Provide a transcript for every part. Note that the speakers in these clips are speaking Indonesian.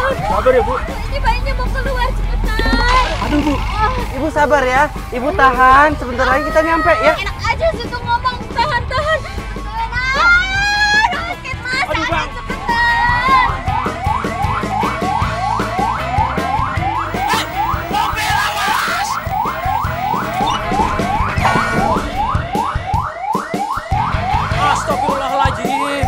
Sabar ya, Bu. Ini bayinya mau keluar cepetan. Aduh, Bu. Ibu sabar ya. Ibu tahan. Sebentar lagi kita nyampe ya. Enak aja sih tuh ngomong tahan. Tahan. Sakit mas. Aduh, Bang. Cepetan. Astagfirullahaladzim.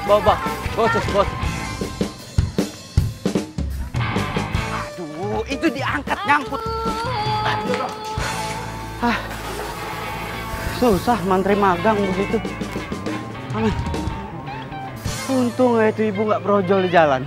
Bawa, bos. Aduh, itu diangkat nyangkut. Susah mantri magang begitu. Aman. Untung itu ibu nggak brojol di jalan.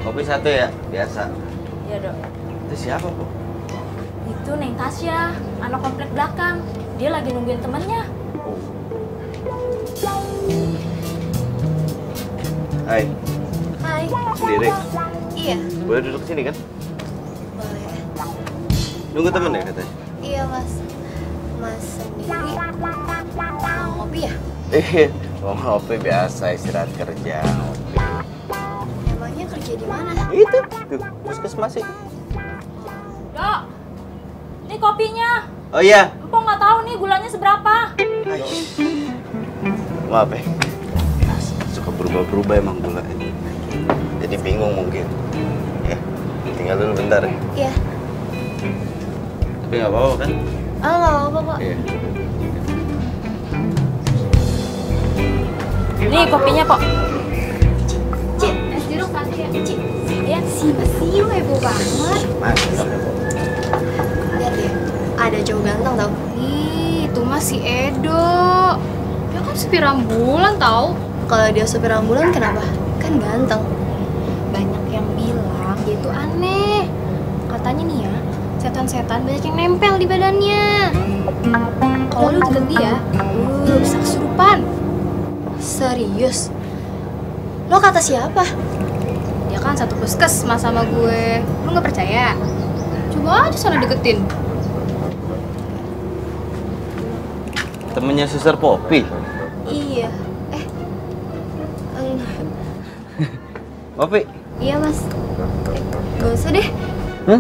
Kopi satu ya, biasa. Iya dok. Itu siapa, Bu? Itu Neng Tasya, anak komplek belakang. Dia lagi nungguin temennya. Hai. Hai. Sendiri? Iya. Boleh duduk sini kan? Boleh. Nunggu temen ya katanya? Iya mas. Mas sendiri mau ngopi ya? Iya, mau ngopi biasa istirahat kerja. Emangnya kerja di mana? Itu, tuh, puskesmas itu. Dok, ini kopinya. Oh iya. Empok nggak tahu nih gulanya seberapa. Maaf ya. Suka berubah-berubah emang gula ini. Jadi bingung mungkin. Ya, tinggal dulu bentar ya. Iya. Tapi nggak apa-apa kan? Oh nggak apa-apa kok. Iya. Ini kopinya kok. Cik, es jeruk satu ya. Cik, ya siu heboh banget. Mas. Lihat ya, ada cowok ganteng tau. Ih, itu mah si Edo. Dia kan supir ambulan tau. Kalau dia supir ambulan kenapa? Kan ganteng. Banyak yang bilang dia itu aneh. Katanya nih ya, setan-setan banyak yang nempel di badannya. Kalau lu deket dia, lu bisa kesurupan. Serius? Lo kata siapa? Dia kan satu puskesmas sama gue. Lu nggak percaya? Coba aja sana deketin. Temennya Suster Poppy. Iya. Poppy. Iya mas. Gak usah deh. Hah?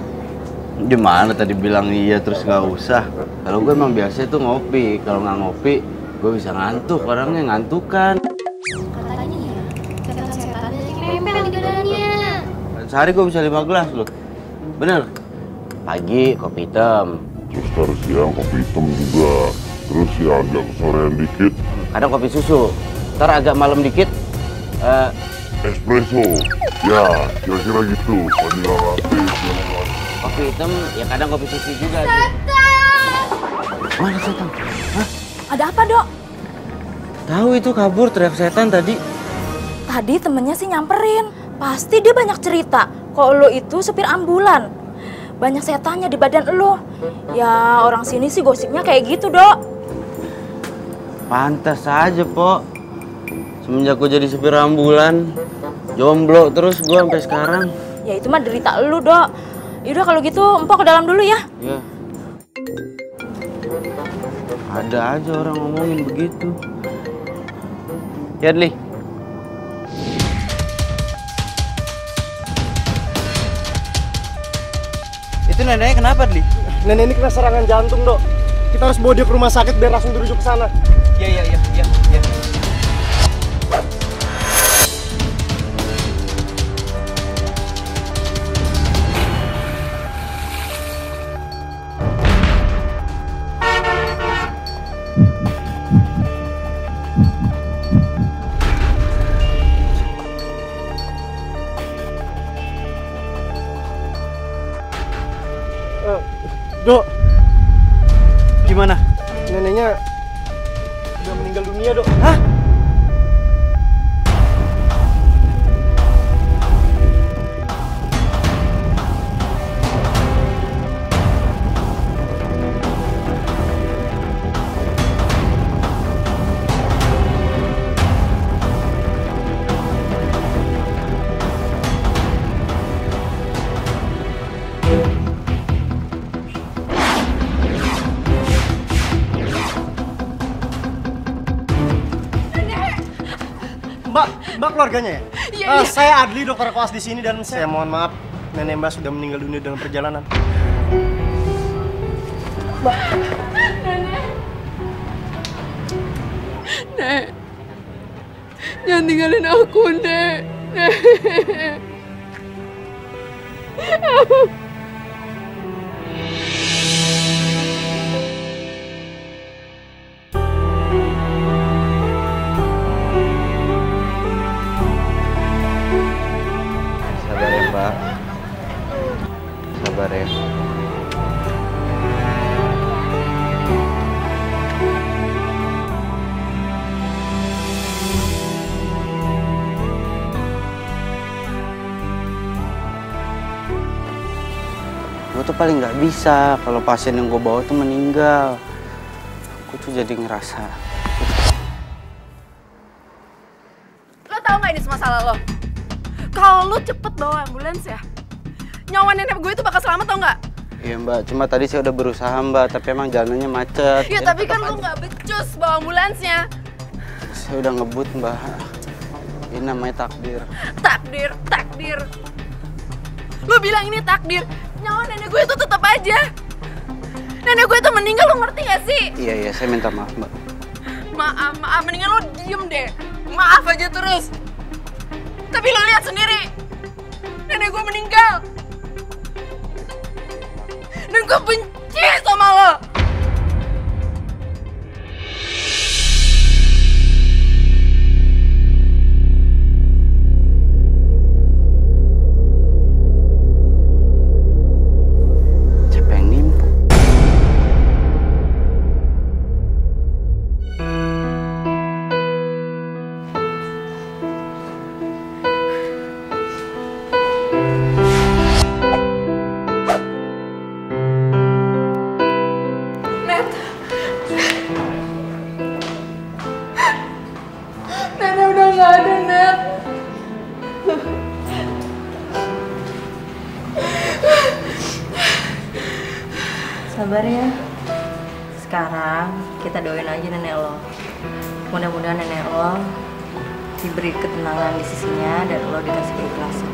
Gimana tadi bilang iya terus nggak usah? Kalau gue emang biasa tuh ngopi. Kalau nggak ngopi, gue bisa ngantuk. Orangnya ngantukan. Katanya nih ya, setan-setan banyak yang nempel di badannya. Sehari gue bisa 5 gelas loh. Bener? Pagi kopi hitam. Terus ntar siang kopi hitam juga. Terus ya agak kesorean dikit, Kadang kopi susu. Ntar agak malam dikit. espresso. Ya, kira-kira gitu. Vanilla latte, siang. Kopi hitam ya kadang kopi susu juga. Mana setan? Hah? Ada apa dok? Tahu itu kabur teriak setan tadi. Tadi temennya sih nyamperin. Pasti dia banyak cerita. Kalau lo itu supir ambulan. Banyak setannya di badan lo. Ya orang sini sih gosipnya kayak gitu dok. Pantas aja, Pok. Semenjak gue jadi supir ambulan, jomblo terus gue sampai sekarang. Ya itu mah derita lo dok. Yaudah kalau gitu empok ke dalam dulu ya. Ya. Ada aja orang ngomongin begitu. Ya, Dli. Itu neneknya kenapa, Dli? Nenek ini kena serangan jantung, Dok. Kita harus bawa dia ke rumah sakit biar langsung dirujuk ke sana. Iya. Dok, Gimana? neneknya udah meninggal dunia, Dok. Hah? Mbak keluarganya ya? Iya, iya. Saya Adli, dokter koas di sini dan saya mohon maaf nenek Mbak sudah meninggal dunia dalam perjalanan. Nek, jangan tinggalin aku, Nek. Nek. Sabar ya, Mbak. Sabar ya. Gue tuh paling nggak bisa kalau pasien yang gue bawa tuh meninggal. Gue tuh jadi ngerasa. Lo tau gak ini semua salah lo? Kalau lo cepet bawa ambulans ya, nyawa nenek gue itu bakal selamat, tau gak? Iya Mbak, cuma tadi saya udah berusaha Mbak, tapi emang jalannya macet. Ya Jadi tapi kan tetap lo aja. gak becus bawa ambulansnya. Saya udah ngebut Mbak. Ini namanya takdir. Takdir, takdir. Lo bilang ini takdir, nyawa nenek gue itu tetap aja. Nenek gue itu meninggal, lo ngerti gak sih? Iya, saya minta maaf Mbak. Maaf, mendingan lo diem deh. Maaf aja terus. Tapi lo lihat sendiri, nenek gue meninggal. Dan gue benci sama lo. Siapa yang nimpu? Net. Nenek udah gak ada, Net. Sabar ya. Sekarang kita doain aja nenek lo. Mudah-mudahan nenek lo diberi ketenangan di sisinya dan lo dikasih keikhlasan.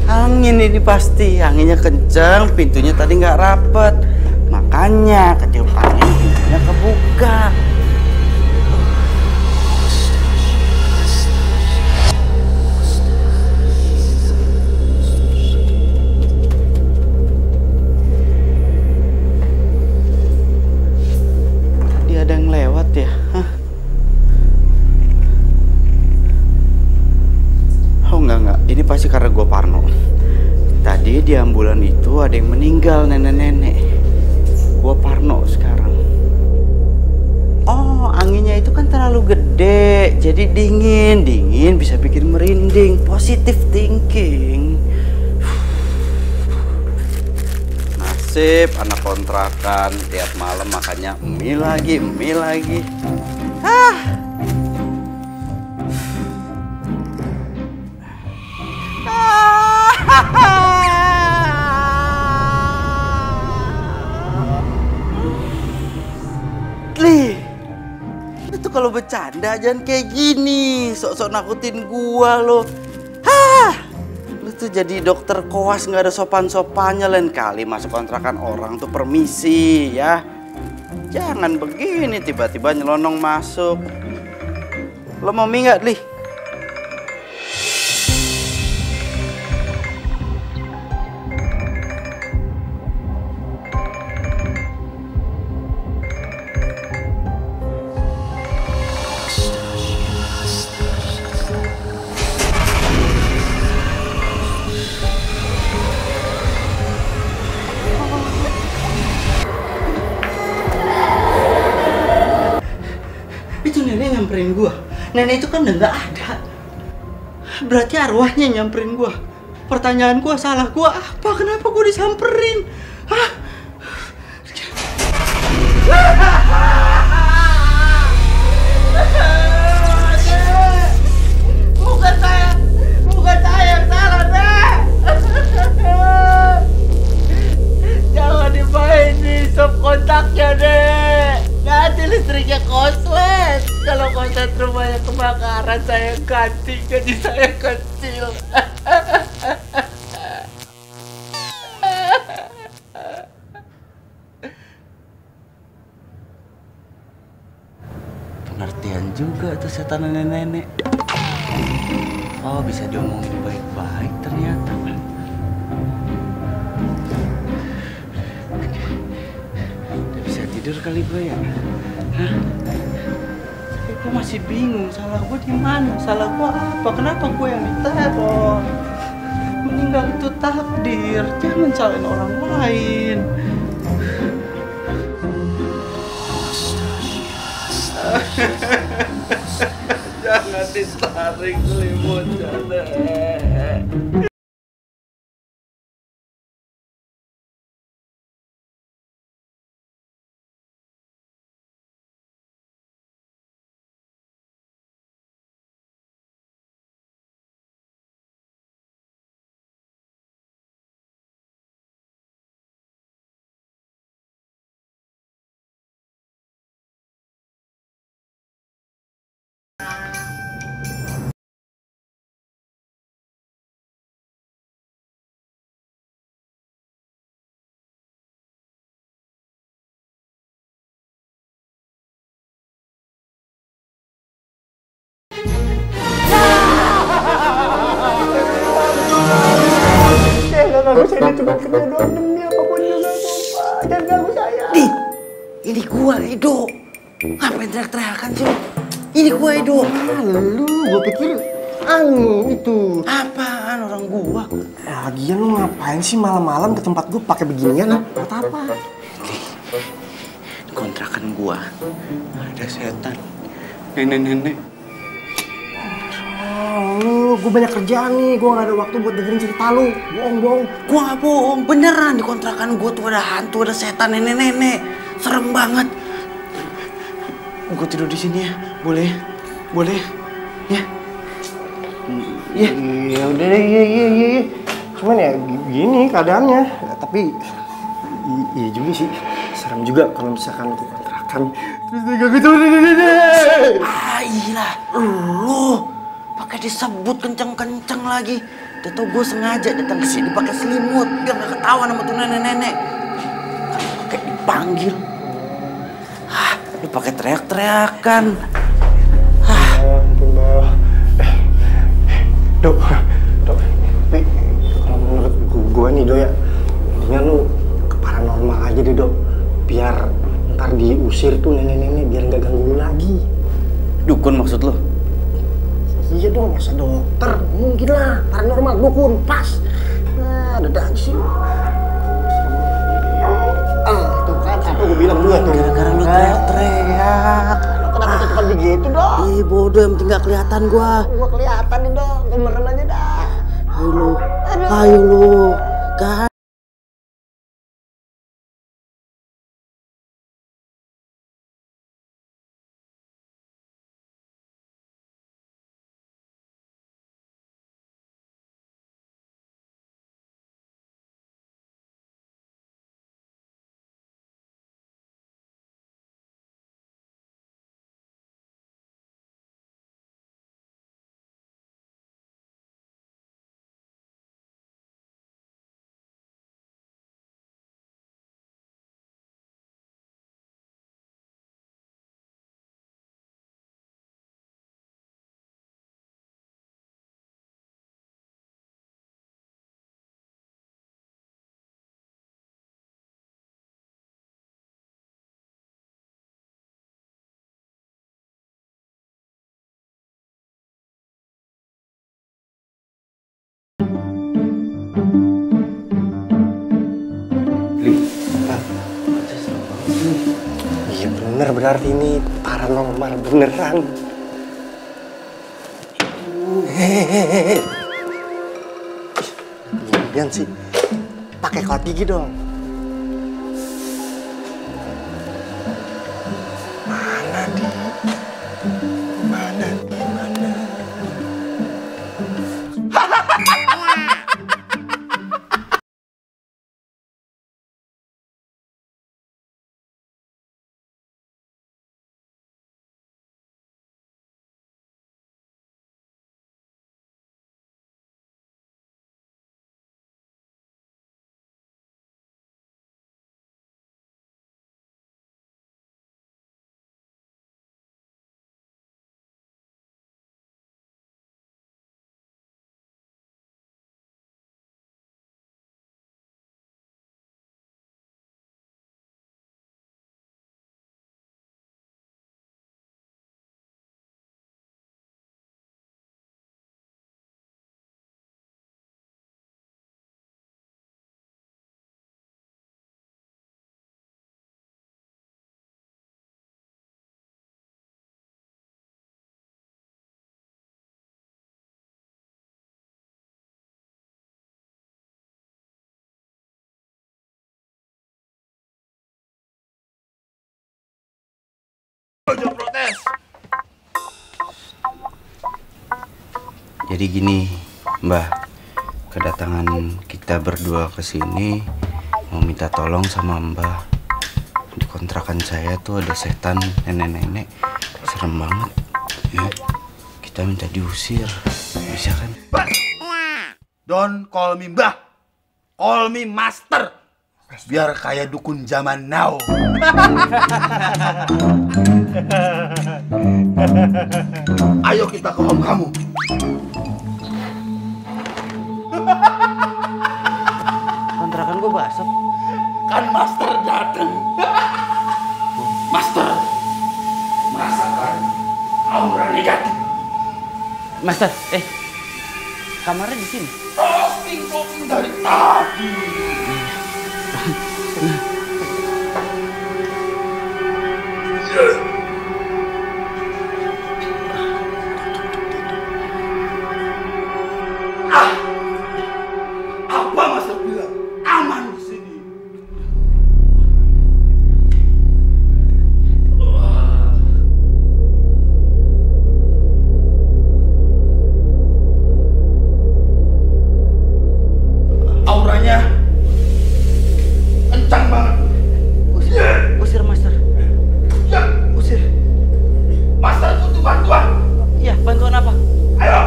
Angin ini pasti, anginnya kenceng, pintunya tadi nggak rapet, makanya ketiup angin pintunya kebuka. Tadi ada yang lewat ya? Hah? Oh enggak, ini pasti karena gue parno. Tadi di ambulan itu ada yang meninggal, nenek-nenek. Gue parno sekarang. Oh, anginnya itu kan terlalu gede, jadi dingin bisa bikin merinding. Positive thinking. Nasib anak kontrakan tiap malam makannya mie lagi. Li, itu kalau bercanda jangan kayak gini, sok-sok nakutin gua lo. Lu tuh jadi dokter koas nggak ada sopan-sopannya, lain kali masuk kontrakan orang tuh permisi ya. Jangan begini tiba-tiba nyelonong masuk. Lo mau mie nggak, Li? Itu nenek nyamperin gua. Nenek itu kan udah nggak ada. Berarti arwahnya nyamperin gua. Pertanyaan gua, salah gua apa? Kenapa gua disamperin? Hah? Bukan saya yang salah, Nek. Jangan dimain di sub kontaknya, Nek. Nanti listriknya konslet. Kalau konslet rumahnya kebakaran, saya ganti gaji saya kecil. Pengertian juga tuh setan nenek-nenek. Oh, bisa diomongin baik-baik ternyata. Udah bisa tidur kali gue ya? Hah? Tapi gue masih bingung, salah gue di mana? Salah gue apa? Kenapa gue yang diteror? Meninggal itu takdir, jangan salahin orang lain. Jangan ditarik selimutnya, Nek. Jangan ganggu saya, cuma kerja doang demi apapun juga, Pak. Jangan ganggu saya. Di, ini gua Edo. Ngapain teriak-teriakan sih lo? Ini gua Edo. Lu, gua pikir itu. Apaan orang gua? Lagian lu ngapain sih malam-malam ke tempat gua pakai beginian? Buat apa? Di kontrakan gua ada setan. Nenek-nenek. Gue banyak kerjaan nih, gue gak ada waktu buat dengerin cerita lu. Bohong. Gua nggak bohong, beneran di kontrakan gua tuh ada hantu, ada setan, nenek-nenek. Serem banget. Gua tidur di sini ya, boleh? Boleh? Ya. Iya. Ya udah deh, iya. Cuman ya gini keadaannya. Tapi iya juga sih. Serem juga kalau misalkan lu ke kontrakan. Terus dia gak gitu. Ah iyalah, lu pakai disebut kenceng-kenceng lagi. Udah tau gue sengaja datang ke sini pakai selimut biar nggak ketahuan sama tuh nenek-nenek. Kalau pakai dipanggil, lu pakai teriak-teriakan. Alhamdulillah. Dok. Tapi kalau menurut gue nih, Dok ya, mendingan lu ke paranormal aja deh, Dok. Biar ntar diusir tuh nenek-nenek biar nggak ganggu lu lagi. Dukun maksud lo? Iya dong, masa dokter? Mungkin lah, paranormal, dukun, pas. Nah, ada aja sih. Tuh kan, apa gue bilang juga tuh. Gara-gara lu teriak-teriak. Kenapa cepat begitu, Dok? Ih bodoh, yang penting gak kelihatan gua. Gua kelihatan nih, Dok. Gua merem aja dah. Ayo lu. Kan Iya bener, berarti ini paranormal beneran. Hehehe. Jangan sih, pakai kawat gigi dong. Mana di? Mana di mana? Jadi gini, Mbah, kedatangan kita berdua ke sini mau minta tolong sama Mbah. Di kontrakan saya tuh ada setan nenek-nenek, serem banget. Ya, kita minta diusir, bisa kan? Don't call me Mbah, call me Master. Biar kayak dukun zaman now. Ayo kita ke home kamu. Kontrakan gue basah. Kan Master dateng. Master merasakan aura negatif. Master, kamarnya di sini. Posting dari tadi. Apa Master bilang? Aman di sini. Auranya kencang banget. Usir Master. Ya, Usir. Master butuh bantuan. Iya, bantuan apa? Ayo.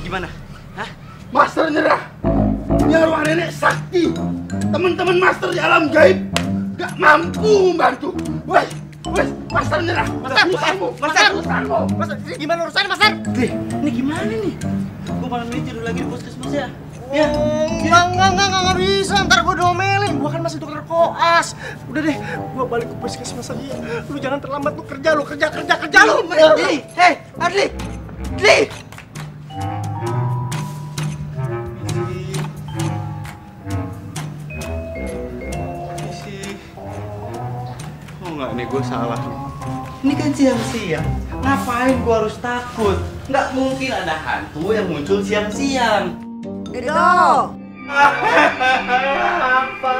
Gimana? Hah? Master nyerah. Ini arwah nenek sakti. Teman-teman Master di alam gaib gak mampu membantu. Wes, Master nyerah. Master, gimana urusannya, Master? Ini gimana nih? Gue malam ini tidur lagi di puskesmas ya. Ya. Enggak bisa. Ntar gue domelin. Gue kan masih dokter koas. Udah deh, gue balik ke puskesmas aja. Lu jangan terlambat, lu kerja lu. Hei, Adli. Enggak, nih gue salah nih. Ini kan siang-siang, ngapain gue harus takut? Nggak mungkin ada hantu yang muncul siang-siang. Edo, Apa?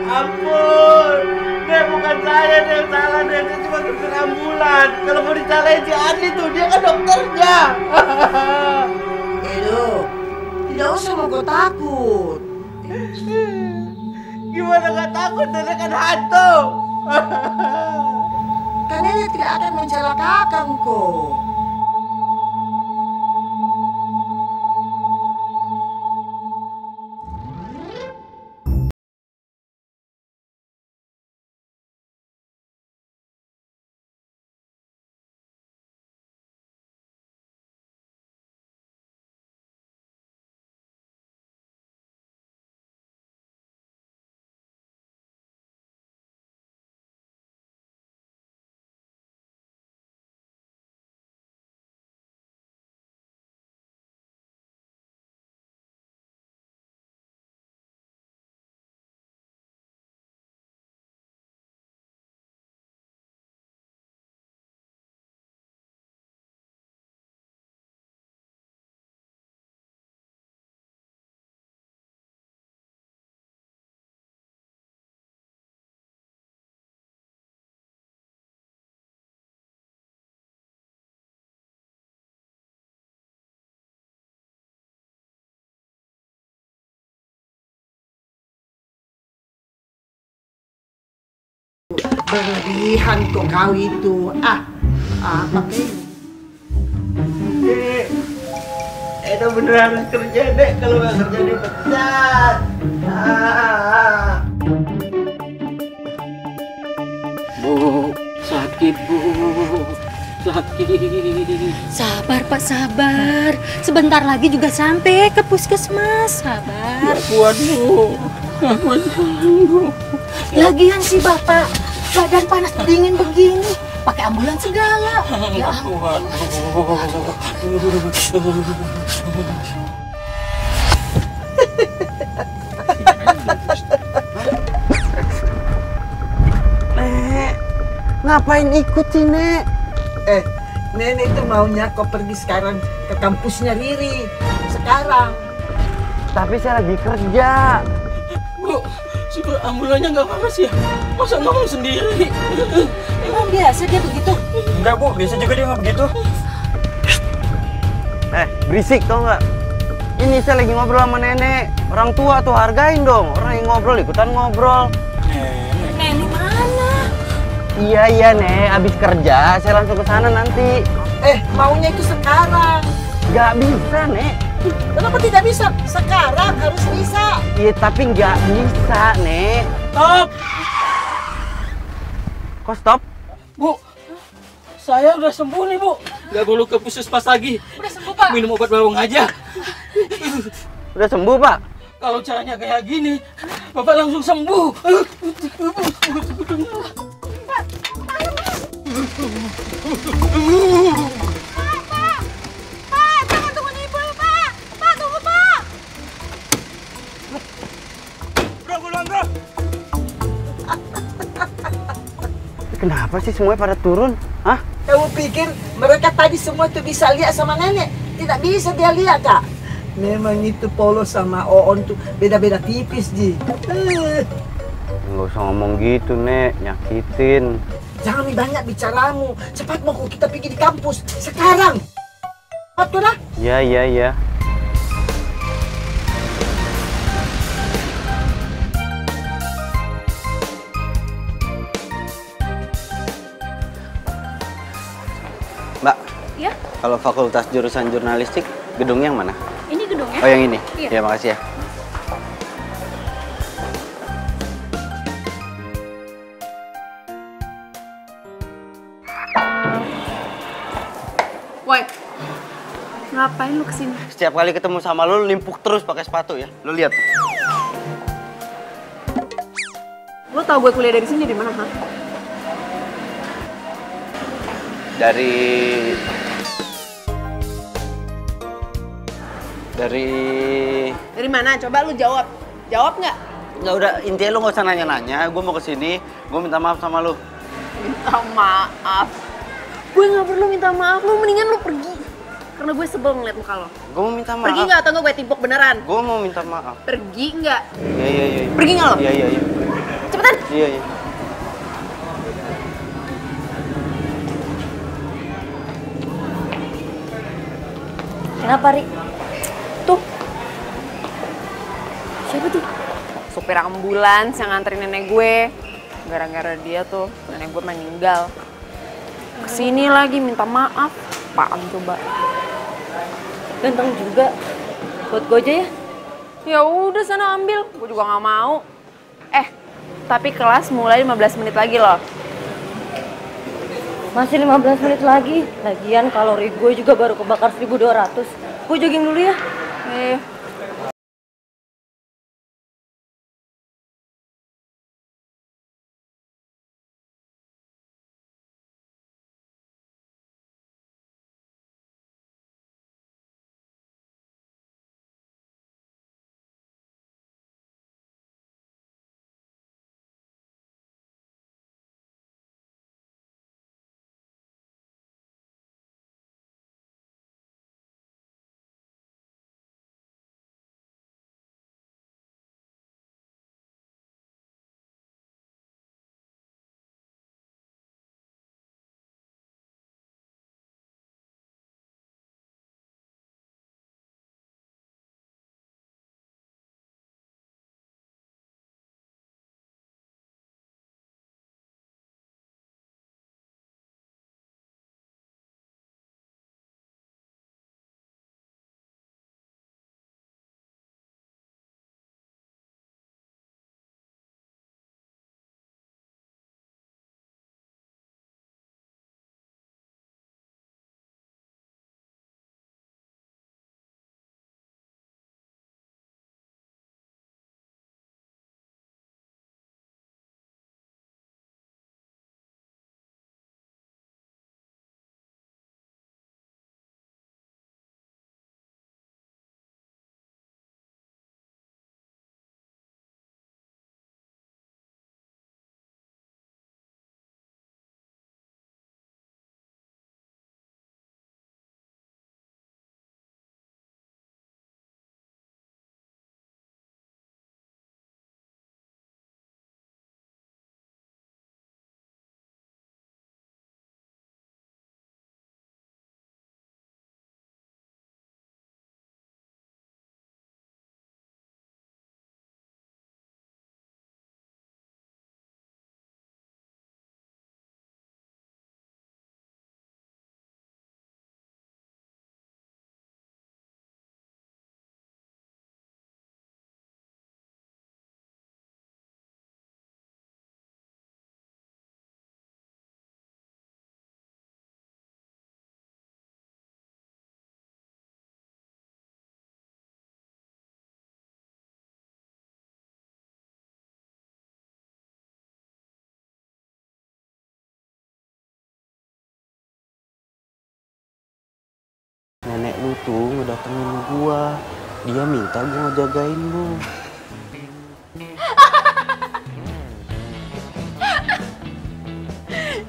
Ampun, Nek, bukan saya yang salah, Nek. Dia cuma supir ambulan. Kalau mau dicalain si Andi tuh, dia kan dokternya. Edo, tidak usah mau kau takut. Gimana gak takut, Nenek kan hantu. Kan Nenek tidak akan mencelakakan kau. Berlebihan kau itu. Pakai Nek, Edo beneran harus kerja, Nek. Kalau nggak kerja dipecat. Bu, sakit Bu, sakit. Sabar Pak, sabar. Sebentar lagi juga sampai ke puskesmas. Sabar. Gak kuat Bu, gak kuat Bu. Lagian si Bapak badan panas dingin begini, pakai ambulans segala. Ya kuat Nek, ngapain ikut sih, Nek? Nenek itu maunya kau pergi sekarang ke kampusnya Riri. Sekarang. Tapi saya lagi kerja. Bu, supir ambulannya nggak apa-apa sih ya? Masa ngomong sendiri? Emang biasa dia begitu? Enggak Bu, biasa juga dia nggak begitu. Berisik tau nggak? Ini saya lagi ngobrol sama nenek. Orang tua tuh hargain dong. Orang yang ngobrol ikutan ngobrol. Nenek mana? Iya Nek, abis kerja saya langsung ke sana nanti. Maunya itu sekarang. Nggak bisa Nek. Kenapa tidak bisa? Sekarang harus bisa. Iya tapi nggak bisa Nek. Stop! Kok stop? Bu, saya udah sembuh nih Bu. Nggak perlu ke puskesmas lagi. Udah sembuh Pak. Minum obat bawang aja. Udah sembuh Pak? Kalau caranya kayak gini, Bapak langsung sembuh. Pak, jangan tunggu ibu, Pak. Pak, tunggu Pak. Bro. Kenapa sih semuanya pada turun? Hah? Kamu pikir mereka tadi semua itu bisa lihat sama nenek? Tidak bisa dia lihat, Kak. Memang itu Polo sama Oon tuh beda-beda tipis, Ji. Nggak usah ngomong gitu, Nek. Nyakitin. Jangan banyak bicaramu. Cepat mau kita pergi di kampus. Sekarang. Betul lah. Iya. Mbak. Ya? Kalau fakultas jurusan jurnalistik, gedungnya yang mana? Ini gedungnya. Oh, yang ini? Iya. Ya, makasih ya. Woi, ngapain lu kesini? Setiap kali ketemu sama lu limpuk terus pakai sepatu ya. Lu lihat. Lu tau gue kuliah dari sini di mana, ha? Dari mana? Coba lu jawab. Jawab nggak? Nggak, udah, intinya lu nggak usah nanya-nanya. Gue mau kesini, gue minta maaf sama lu. Minta maaf? Gue nggak perlu minta maaf, lu mendingan lu pergi. Karena gue sebel ngeliat muka lo. Gue mau minta maaf. Pergi nggak atau nggak gue timpuk beneran? Gue mau minta maaf. Pergi nggak? Iya. Pergi nggak lo? Iya. Cepetan. Iya. Kenapa, Ri? Tuh. Siapa tuh? Supir ambulans yang nganterin nenek gue. Gara-gara dia tuh nenek gue meninggal. Kesini lagi minta maaf. Apaan coba? Ganteng juga. Buat gue aja ya? Ya udah sana ambil. Gue juga nggak mau. Tapi kelas mulai 15 menit lagi loh. Masih 15 menit lagi. Lagian kalori gue juga baru kebakar 1200. Gue jogging dulu ya. Nenek lu tuh ngedatengin gua. Dia minta gua ngejagain lu.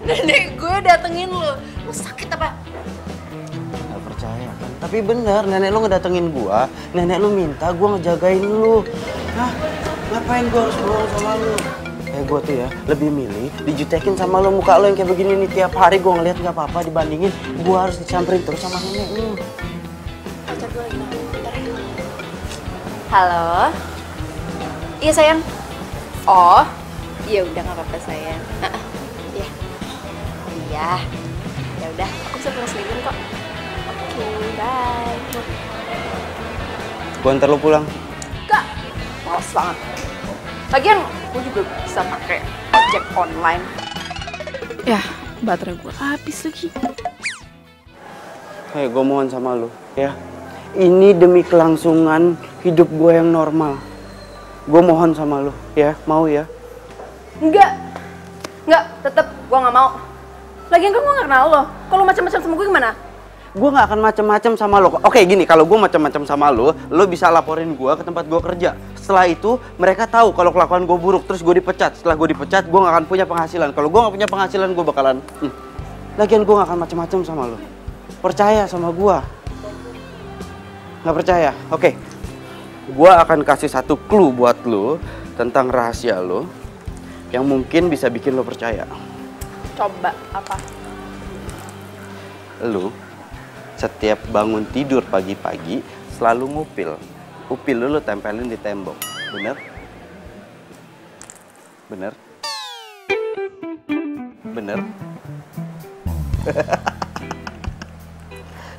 Nenek gue datengin lu. Lu sakit apa? Gak percaya kan? Tapi bener, nenek lu ngedatengin gua. Nenek lu minta gua ngejagain lu. Hah? Ngapain gua harus bohong sama lu? Gua tuh ya lebih milih dijutekin sama lo, muka lo yang kayak begini nih tiap hari gua ngeliat nggak apa-apa dibandingin gua harus disamperin terus sama nenek lu. Pacar gue lagi nangis, bentar ya. Halo. Iya sayang. Oh, iya udah nggak apa-apa sayang. Iya. Iya. Ya udah, aku bisa pulang sendirian kok. Oke, bye. Gua antar lo pulang. Kak, males banget. Lagian gue juga bisa pakai ojek online. Ya, baterai gue habis lagi. Hei, gue mohon sama lo, ya. Ini demi kelangsungan hidup gue yang normal. Gue mohon sama lo, ya. Mau ya? Enggak, tetep gue nggak mau. Lagian kan gue nggak kenal lo. Kalau macam-macam sama gue gimana? Gue nggak akan macam-macam sama lo. Oke, gini, kalau gue macam-macam sama lo bisa laporin gue ke tempat gue kerja. Setelah itu mereka tahu kalau kelakuan gue buruk, terus gue dipecat. Setelah gue dipecat, gue nggak akan punya penghasilan. Kalau gue nggak punya penghasilan, gue bakalan. Lagian gue nggak akan macam-macam sama lo. Percaya sama gue. Nggak percaya? Oke. Gua akan kasih satu clue buat lo tentang rahasia lo yang mungkin bisa bikin lo percaya. Coba apa? Lo setiap bangun tidur pagi-pagi selalu ngupil. Upil lo tempelin di tembok. Bener? Bener? Bener?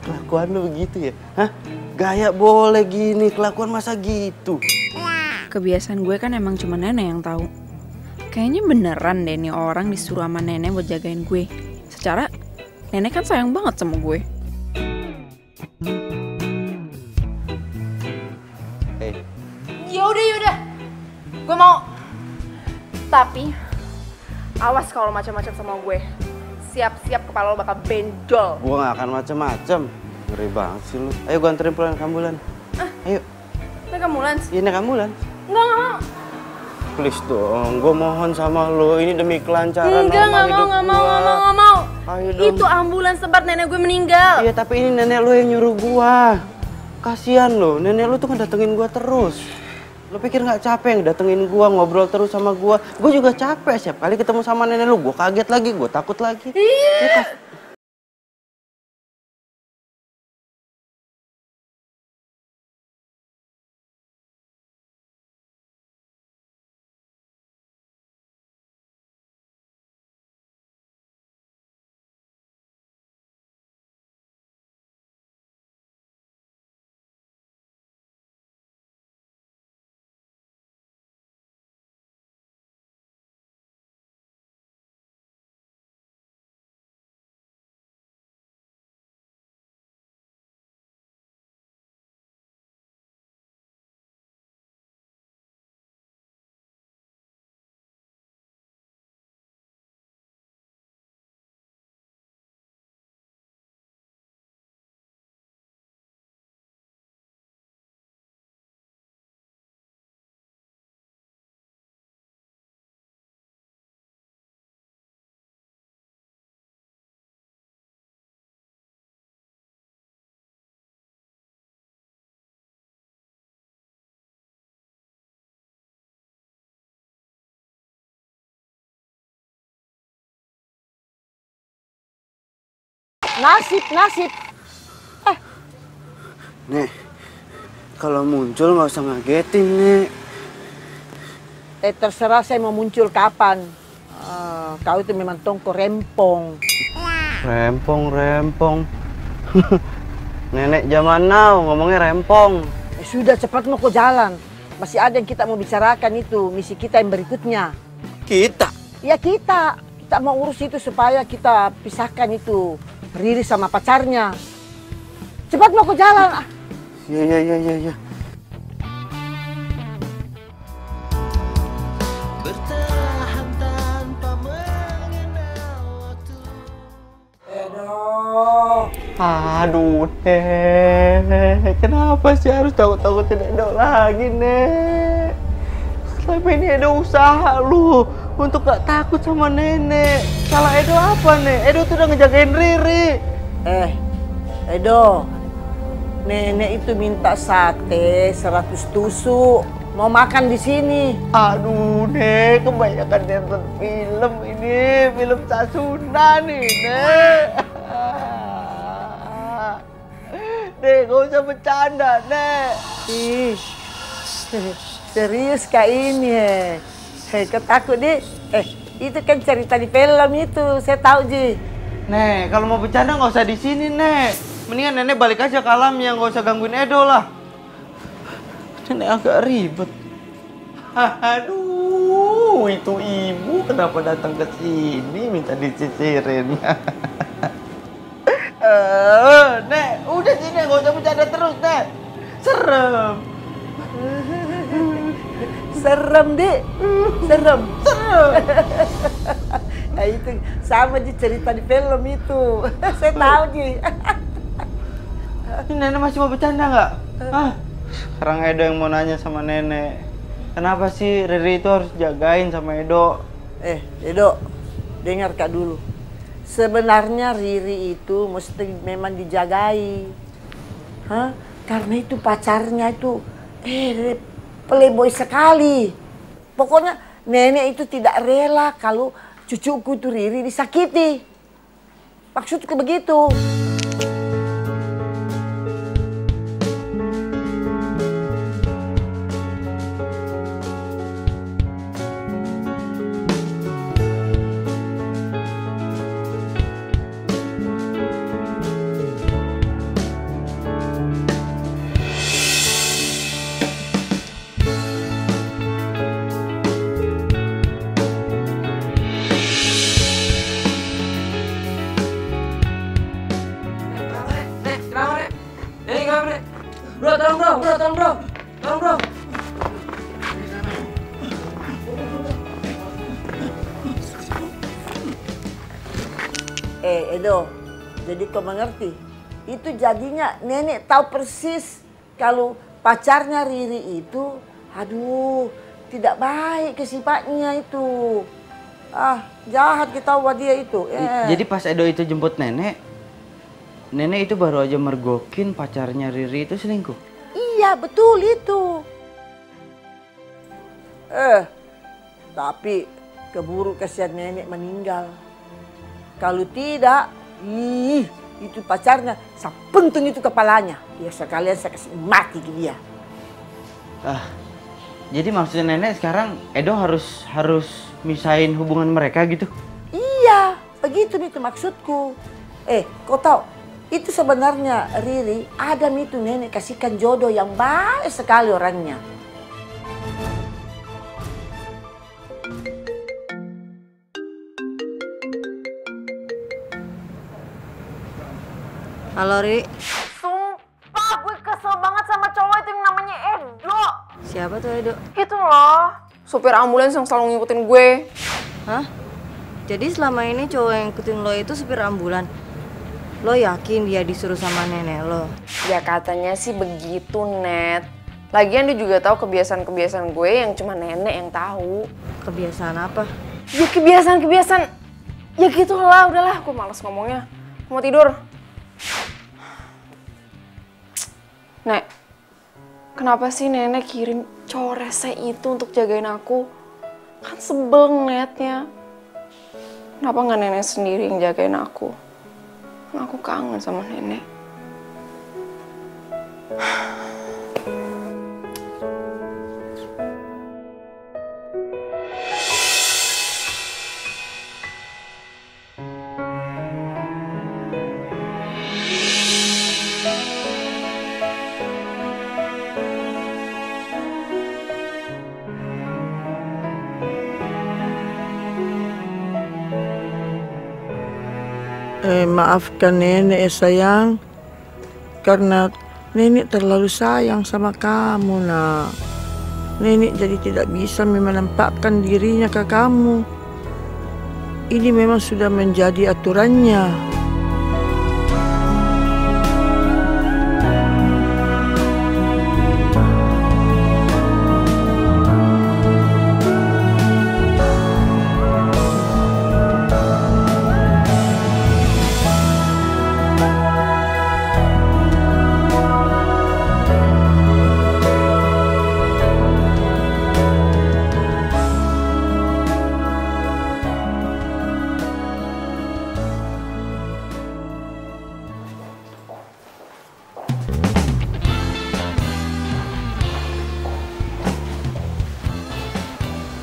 Kelakuan lu begitu ya? Hah? Gaya boleh gini, kelakuan masa gitu? Kebiasaan gue kan emang cuma nenek yang tahu. Kayaknya beneran deh nih orang disuruh sama nenek buat jagain gue. Secara nenek kan sayang banget sama gue. Hey. Yaudah. Gue mau. Tapi awas kalau macam-macam sama gue. Siap-siap kepala lo bakal benjol. Gua gak akan macem-macem. Ngeri banget sih lu. Ayo gua anterin pulang ke ambulans. Ayo. Naik ambulans? Iya naik ambulans. Enggak mau. Please dong, gua mohon sama lo. Ini demi kelancaran Enggak, normal hidup nggak mau. Ayo dong. Itu ambulans tempat nenek gue meninggal. Iya tapi ini nenek lo yang nyuruh gua. Kasian lo, nenek lo tuh kan datengin gua terus. Lo pikir nggak capek datengin gua, ngobrol terus sama gua? Gua juga capek setiap kali ketemu sama nenek lo. Gua kaget lagi, gua takut lagi. Iya. Nasib. Nek, kalau muncul nggak usah ngagetin, Nek. Terserah saya mau muncul kapan. Kau itu memang tongko rempong. Rempong. Nenek zaman now ngomongnya rempong. Sudah cepat mau ke jalan. Masih ada yang kita mau bicarakan itu, misi kita yang berikutnya. Kita? Ya kita. Kita mau urus itu supaya kita pisahkan itu Riri sama pacarnya. Cepat mau ke jalan. Iya. Bertahan tanpa mengenal waktu. Aduh, Nek. Kenapa sih harus takut-takutin Edo lagi, Nek? Selama ini Edo usaha lu untuk gak takut sama nenek. Salah Edo apa, Nek? Edo tuh udah ngejagain Riri. Edo, nenek itu minta sate 100 tusuk. Mau makan di sini. Aduh, Nek, kebanyakan nonton film ini. Film Sasuna nih, Nek. Nek, gak usah bercanda, Nek. Ih, serius kak ini, kau takut, Dik? Itu kan cerita di film itu, saya tahu, Ji. Nek, kalau mau bercanda nggak usah di sini, Nek. Mendingan nenek balik aja ke alamnya, nggak usah gangguin Edo lah. Nenek agak ribet. Aduh, itu ibu kenapa datang ke sini minta disisirin? Nek, udah sini nggak usah bercanda terus, Nek. Serem. Serem, Dik. Serem. Nah, itu sama Ji cerita di film itu. Saya tahu, Ji. Ini nenek masih mau bercanda nggak? Sekarang Edo yang mau nanya sama nenek. Kenapa sih Riri itu harus jagain sama Edo? Edo, dengar kak dulu. Sebenarnya Riri itu mesti memang dijagai. Karena itu pacarnya itu playboy sekali. Pokoknya nenek itu tidak rela kalau cucuku itu Riri disakiti. Maksudku begitu. Bro, tolong bro. Edo, jadi kau mengerti? Itu jadinya nenek tahu persis kalau pacarnya Riri itu, aduh, tidak baik ke sifatnya itu. Jahat kita buat dia itu. Jadi pas Edo itu jemput nenek itu baru aja mergokin pacarnya Riri itu selingkuh? Iya, betul itu. Tapi keburu kasihan nenek meninggal. Kalau tidak, itu pacarnya, saya pentung itu kepalanya. Ya sekalian saya kasih mati ke dia. Jadi maksudnya nenek sekarang Edo harus misahin hubungan mereka gitu? Iya, begitu itu maksudku. Kau tahu? Itu sebenarnya Riri, Adam itu nenek kasihkan jodoh yang baik sekali orangnya. Halo, Ri. Sumpah gue kesel banget sama cowok itu yang namanya Edo. Siapa tuh Edo? Itu loh, supir ambulans yang selalu ngikutin gue. Hah? Jadi selama ini cowok yang ngikutin lo itu supir ambulan? Lo yakin dia disuruh sama nenek lo? Ya katanya sih begitu, Net. Lagian dia juga tahu kebiasaan-kebiasaan gue yang cuma nenek yang tahu. Kebiasaan apa? Ya kebiasaan. Ya gitu lah, udahlah. Gue malas ngomongnya. Mau tidur. Nek, kenapa sih nenek kirim cowok rese itu untuk jagain aku? Kan sebel ngeliatnya. Kenapa nggak nenek sendiri yang jagain aku? Aku kangen sama nenek. Maafkan nenek sayang, karena nenek terlalu sayang sama kamu nak. Nenek jadi tidak bisa menampakkan dirinya ke kamu. Ini memang sudah menjadi aturannya.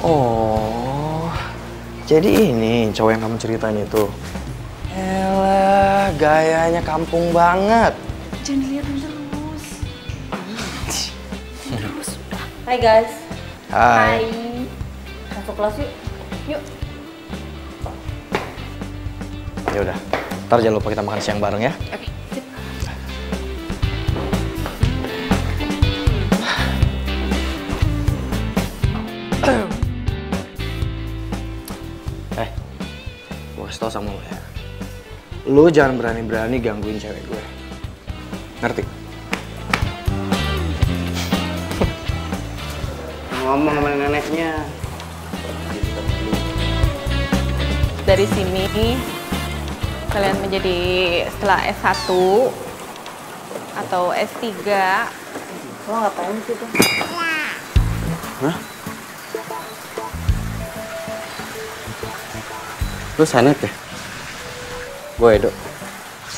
Oh, jadi ini cowok yang kamu ceritain itu. Elah, gayanya kampung banget. Jangan dilihatin terus. Terus udah. Hai guys. Hai. Masuk kelas yuk. Yuk. Ya udah, ntar jangan lupa kita makan siang bareng ya. Oke. Gue kasih tau sama lo ya. Lo jangan berani-berani gangguin cewek gue. Ngerti? Ngomong sama neneknya. Dari sini kalian menjadi setelah S1 atau S3. Lo ngapain sih tuh? Hah? Lu Sanet ya? Gue Edo.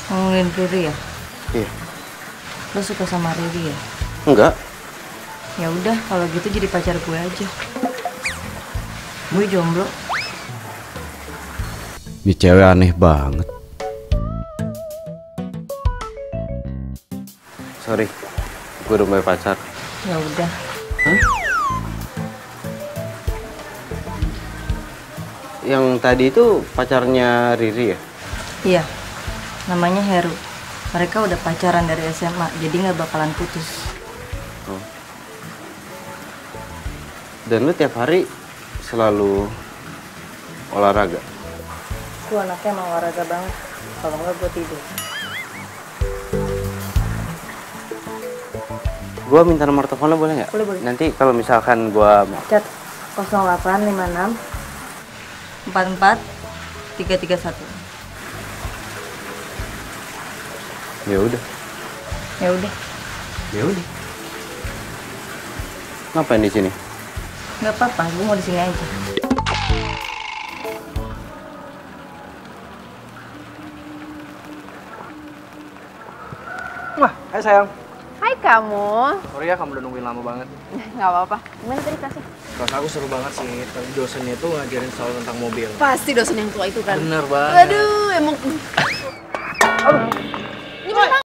Ngomongin Riri ya? Iya. Lo suka sama Riri ya? Enggak. Ya udah, kalau gitu jadi pacar gue aja. Gue jomblo. Ini cewek aneh banget. Sorry, gue udah punya pacar. Ya udah. Hah? Yang tadi itu pacarnya Riri ya? Iya, namanya Heru. Mereka udah pacaran dari SMA, jadi nggak bakalan putus. Oh. Dan lu tiap hari selalu olahraga? Gue anaknya emang olahraga banget. Kalau nggak gue tidur. Gue minta nomor telepon lo boleh nggak? Boleh, boleh. Nanti kalau misalkan gue Cat 0856 44 331. Ya udah. Ya udah. Ya udah. Ngapain di sini? Nggak apa-apa, gue mau di sini aja. Wah, hai sayang. Hai kamu. Sorry ya kamu udah nungguin lama banget. Nggak apa-apa. Gimana tadi kelasnya? Kelas aku seru banget sih. Tadi dosennya tuh ngajarin soal tentang mobil. Pasti dosen yang tua itu kan? Bener banget. Aduh, emang... Gimana?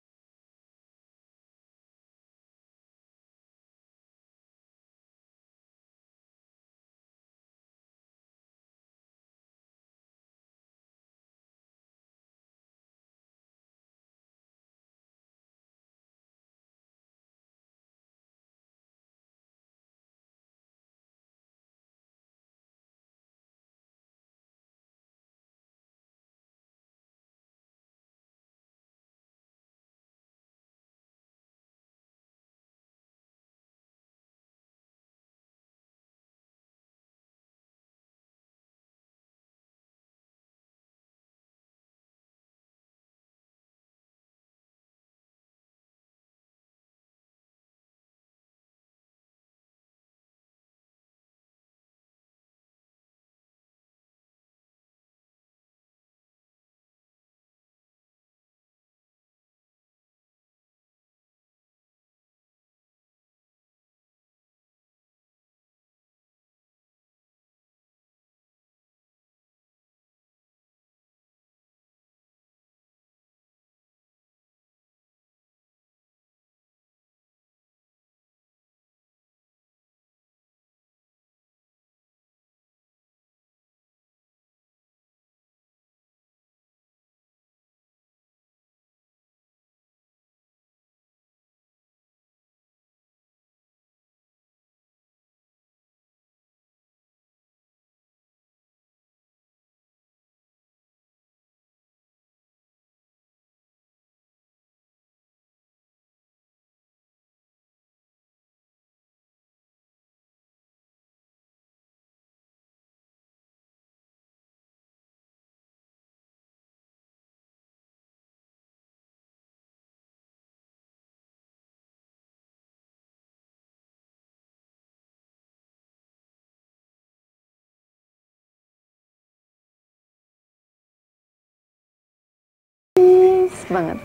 Banget.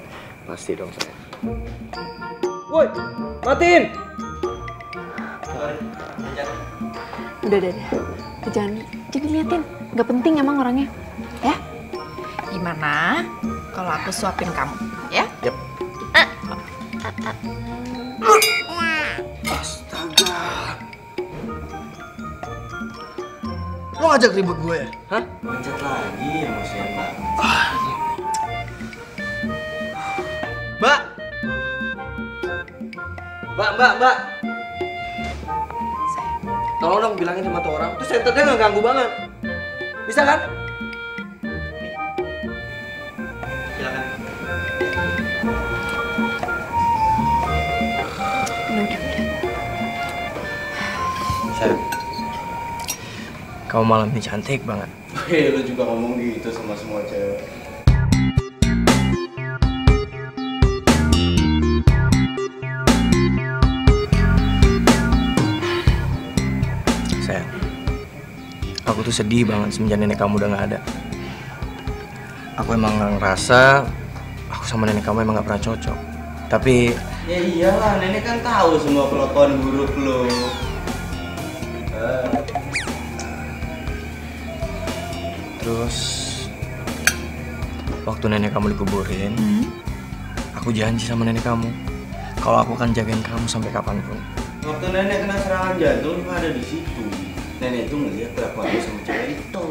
Pasti dong saya. Woi, matiin. Udah. Jangan liatin. Gak penting emang orangnya. Ya? Gimana kalau aku suapin kamu, ya? Yep. Astaga. Lo ngajak ribut gue ya? Hah? Macet lagi emosian banget. Mbak. Tolong dong bilangin sama tuh orang. Tuh senternya nggak ganggu banget. Bisa kan? Silakan. Udah. Sayang. Kamu malam ini cantik banget. Hei, lu juga ngomong gitu sama semua cewek. Aku tuh sedih banget semenjak nenek kamu udah gak ada. Aku emang ngerasa aku sama nenek kamu emang gak pernah cocok. Tapi ya iyalah, nenek kan tahu semua kelakuan buruk lo. Terus waktu nenek kamu dikuburin, aku janji sama nenek kamu kalau aku akan jagain kamu sampai kapanpun. Waktu nenek kena serangan jantung, lu ada di situ. Nenek itu ngeliat kelakuan lu sama cewek itu.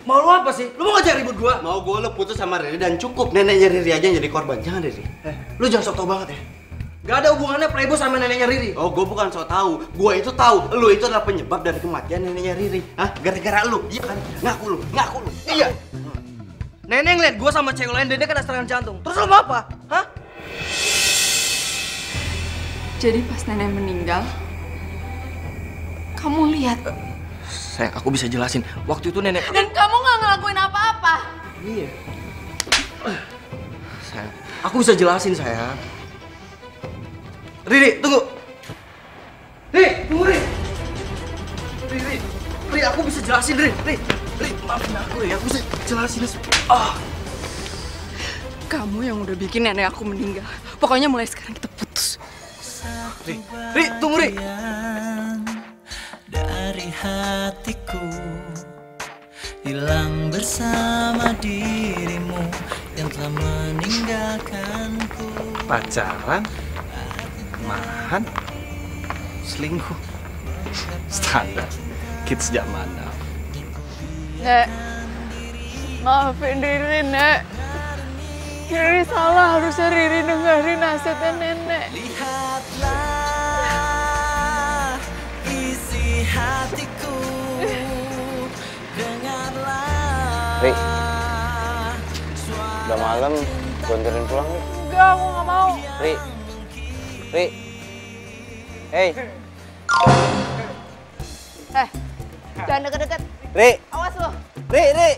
Mau lu apa sih? Lu mau ngajak ribut gua? Mau gua lu putus sama Riri dan cukup neneknya Riri aja yang jadi korban. Jangan Riri. Lu jangan sok tau banget ya. Gak ada hubungannya Playboy sama neneknya Riri. Oh, gua bukan sok tahu. Gua itu tahu. Lu itu adalah penyebab dari kematian neneknya Riri. Hah? Gara-gara lu. Iya kan? Ngaku lu. Ngaku lu. Iya. Nenek ngeliat gua sama cewek lain dan dia kena serangan jantung. Terus lu mau apa? Hah? Jadi pas nenek meninggal, kamu lihat. Sayang, aku bisa jelasin. Waktu itu nenek... Dan kamu nggak ngelakuin apa-apa. Iya. Sayang, aku bisa jelasin, sayang. Riri, tunggu. Riri, tunggu, Riri. Riri, aku bisa jelasin, Riri. Riri, maafin aku, Riri. Aku bisa jelasin. Kamu yang udah bikin nenek aku meninggal. Pokoknya mulai sekarang kita putus. Riri, tunggu, Riri. Dari hatiku hilang bersama dirimu yang telah meninggalkanku. Pacaran, marahan, selingkuh, standar kids zaman now. Nek, maafin Riri, Nek. Riri salah, harusnya Riri dengerin nasihatnya nenek. Lihatlah isi hatiku, dengarlah. Ri, udah malam, gue anterin pulang nih. Enggak, aku nggak mau. Ri, hey. Jangan deket-deket. Ri, Awas lo. Ri. Ri.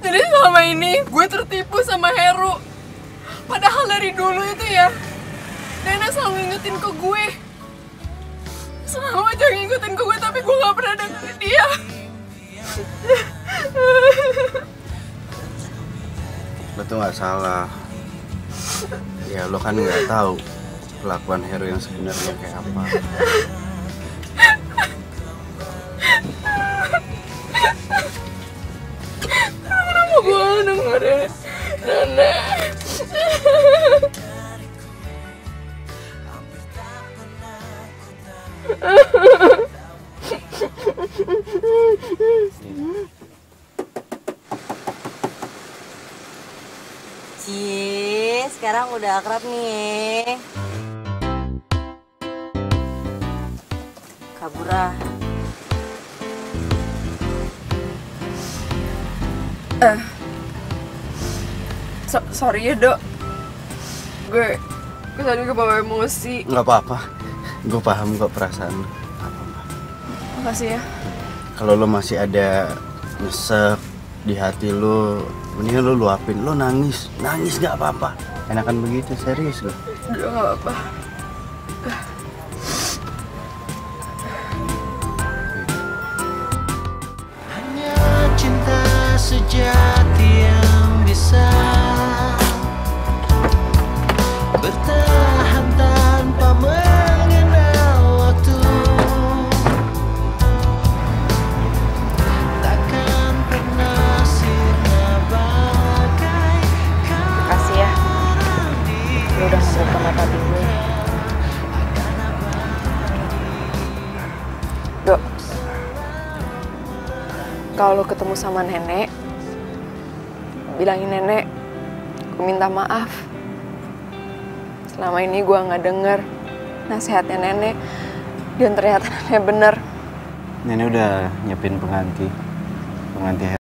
Jadi selama ini gue tertipu sama Heru. Padahal dari dulu itu ya, nenek selalu ngingetin ke gue. Selalu aja ngingetin ke gue, tapi gue gak pernah dengerin dia. Lo tuh nggak salah. Ya lo kan nggak tahu kelakuan Heru yang sebenarnya kayak apa. Kenapa gue gak dengerin nenek? Cie, sekarang udah akrab nih. Kabura. Sorry ya, Dok. Gue tadi kebawa emosi. Nggak apa-apa. Gue paham kok perasaan lo. Makasih ya. Kalau lo masih ada nyesek di hati lo, mendingan lo luapin. Lo nangis nggak apa-apa. Enakan begitu, serius lo. Udah nggak apa-apa. Hanya cinta sejati yang bisa bertahan tanpa mengenal waktu. Takkan pernah sirna bagai Makasih ya. Lu udah membuka mata hati gue. Dok, kalau lu ketemu sama nenek, bilangin nenek, gue minta maaf. Selama ini gue nggak denger nasihatnya nenek, dan ternyata nenek bener. Nenek udah nyiapin pengganti Heru.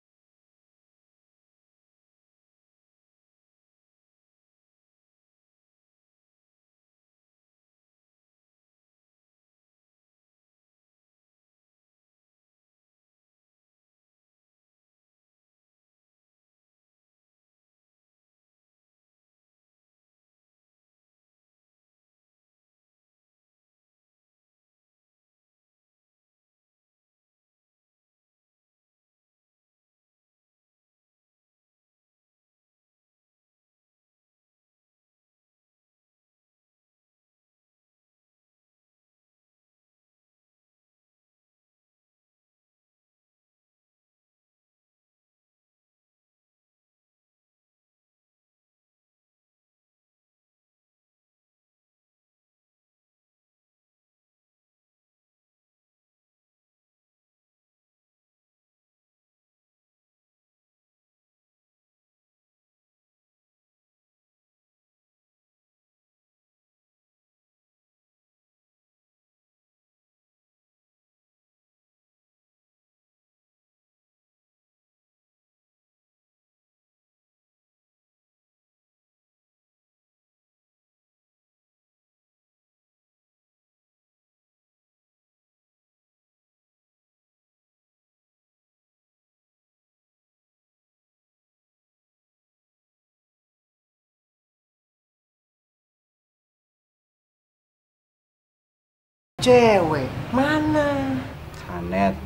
Cewek mana? Anet.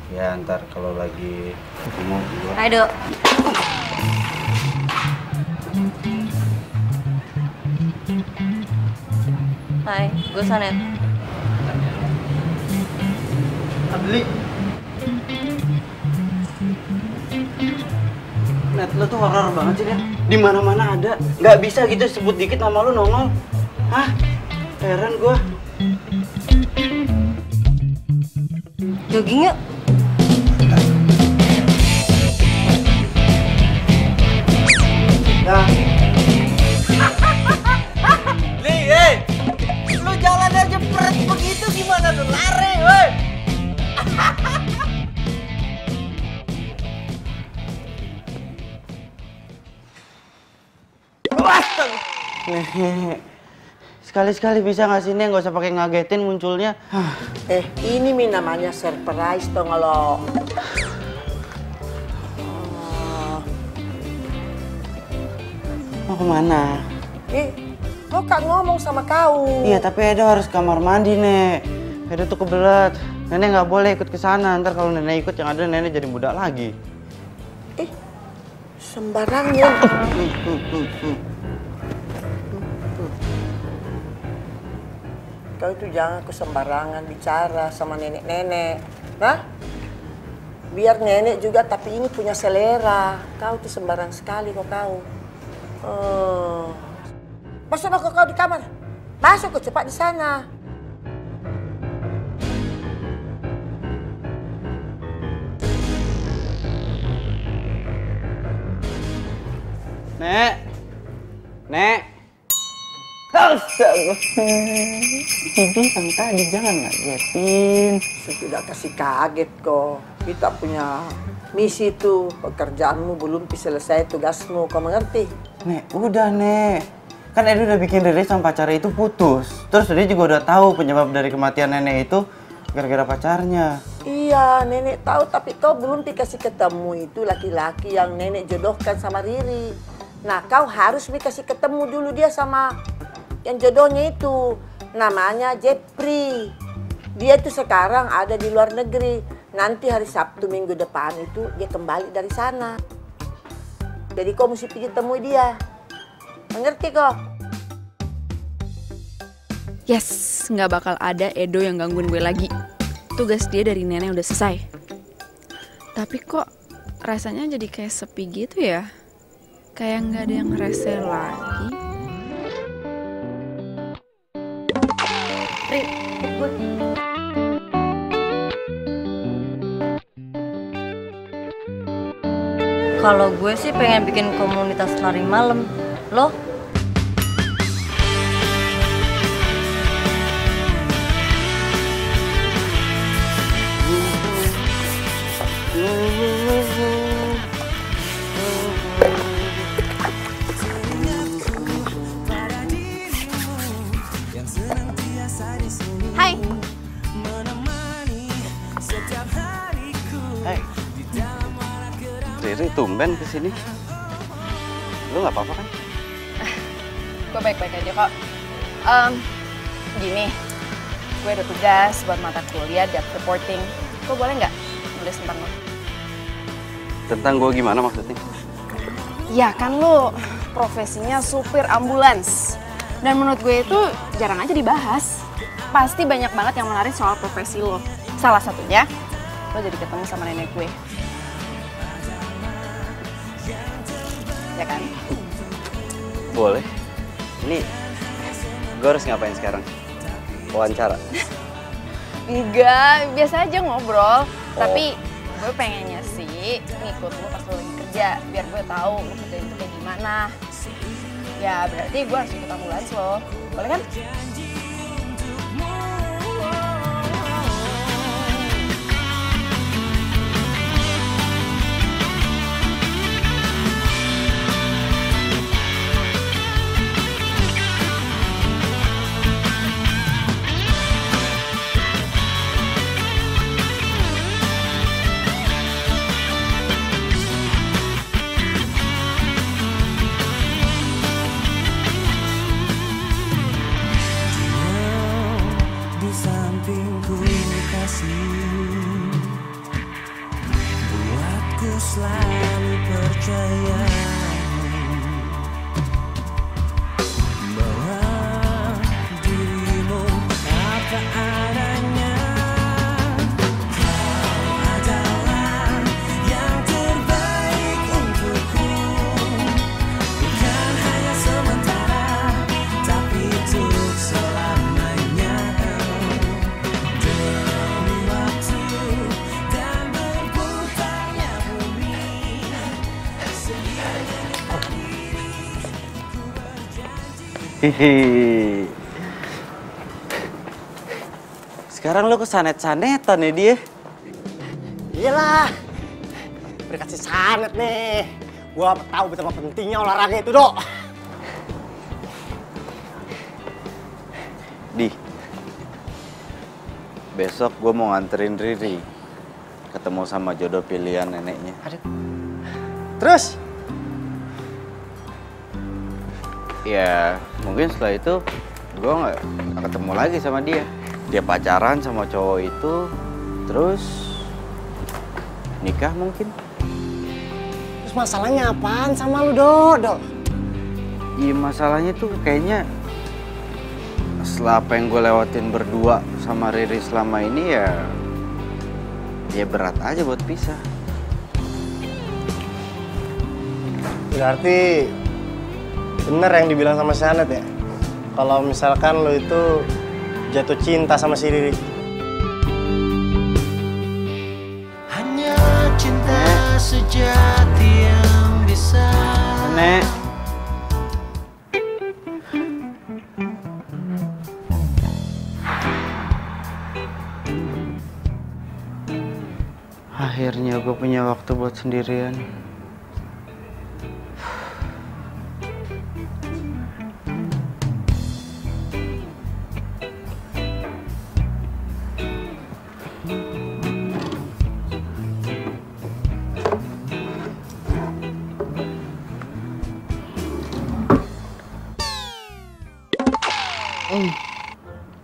Ya ntar kalau lagi ketemu gua. Hai, Dok. Hai, gue Sanet. Beli. Net, lo tuh horor banget sih, Net. Di mana-mana ada. Nggak bisa gitu sebut dikit nama lo nongol. Hah? Heran gua. Jogging yuk. Dah. Nih, lu jalan aja peret begitu gimana lu lari, woi? Nih, sekali-sekali bisa nggak sih nih nggak usah pakai ngagetin munculnya. Ini namanya surprise dong lo. Mau kemana? Kau kan ngomong sama kau. Iya, tapi Edo harus kamar mandi, Nek. Edo tuh kebelet. Nenek nggak boleh ikut ke sana. Ntar kalau nenek ikut yang ada nenek jadi budak lagi. Sembarangnya. Kau itu jangan sembarangan bicara sama nenek-nenek. Nah, biar nenek juga tapi ini punya selera. Kau tuh sembarang sekali kok kau. Masuk kau di kamar. Masuk kau cepat di sana. Nek. Nek. Astaga. Bilang tadi jangan ngagetin. Sudah kasih kaget kok. Kita punya misi tuh. Pekerjaanmu belum selesai tugasmu. Kau mengerti? Nek, udah Nek. Kan Edo udah bikin Riri sama pacarnya itu putus. Terus dia juga udah tahu penyebab dari kematian nenek itu gara-gara pacarnya. Iya, nenek tahu tapi kau belum dikasih ketemu itu laki-laki yang nenek jodohkan sama Riri. Nah, kau harus dikasih ketemu dulu dia sama yang jodohnya itu. Namanya Jepri. Dia tuh sekarang ada di luar negeri. Nanti hari Sabtu minggu depan itu dia kembali dari sana. Jadi kau mesti pergi temui dia. Mengerti kok? Yes, nggak bakal ada Edo yang gangguin gue lagi. Tugas dia dari nenek udah selesai. Tapi kok rasanya jadi kayak sepi gitu ya? Kayak nggak ada yang rese lagi. Ri, gue. Kalau gue sih pengen bikin komunitas lari malam. Lo? Hai. Hai. Riri tumben kesini. Lu nggak apa-apa kan? Gue baik-baik aja kok. Gini, gue ada tugas buat mata kuliah depth reporting. Gue boleh nggak nulis tentang lo? Tentang gue gimana maksudnya? Ya kan lo profesinya supir ambulans. Dan menurut gue itu jarang aja dibahas. Pasti banyak banget yang menarik soal profesi lo. Salah satunya, lo jadi ketemu sama nenek gue. Ya kan? Boleh. Ini gue harus ngapain sekarang? Wawancara? Enggak, biasa aja ngobrol. Tapi gue pengennya sih ngikut lo pas lo lagi kerja. Biar gue tahu lo kerjain itu kayak gimana. Ya berarti gue harus ikut ambulans lo. Boleh kan? di sampingku kasih, buatku selalu percaya bahwa dirimu apa adanya. Kau adalah yang terbaik untukku, bukan hanya sementara, tapi untuk selamanya. Demi waktu dan berputarnya bumi, Hihi. Sekarang lo kesanet-sanetan ya dia. Iyalah, berkasih sanet nih. Gua tahu betapa pentingnya olahraga itu, Dok. Di, besok gue mau nganterin Riri ketemu sama jodoh pilihan neneknya. Terus? Ya, mungkin setelah itu gue nggak ketemu lagi sama dia. Dia pacaran sama cowok itu, terus nikah mungkin. Terus masalahnya apaan sama lu, Dok? Iya, masalahnya tuh kayaknya setelah apa yang gue lewatin berdua sama Riri selama ini ya berat aja buat pisah. Berarti bener yang dibilang sama Sanet ya? Kalau misalkan lo itu jatuh cinta sama si Riri. hanya cinta sejati yang bisa. Nek. Akhirnya gue punya waktu buat sendirian.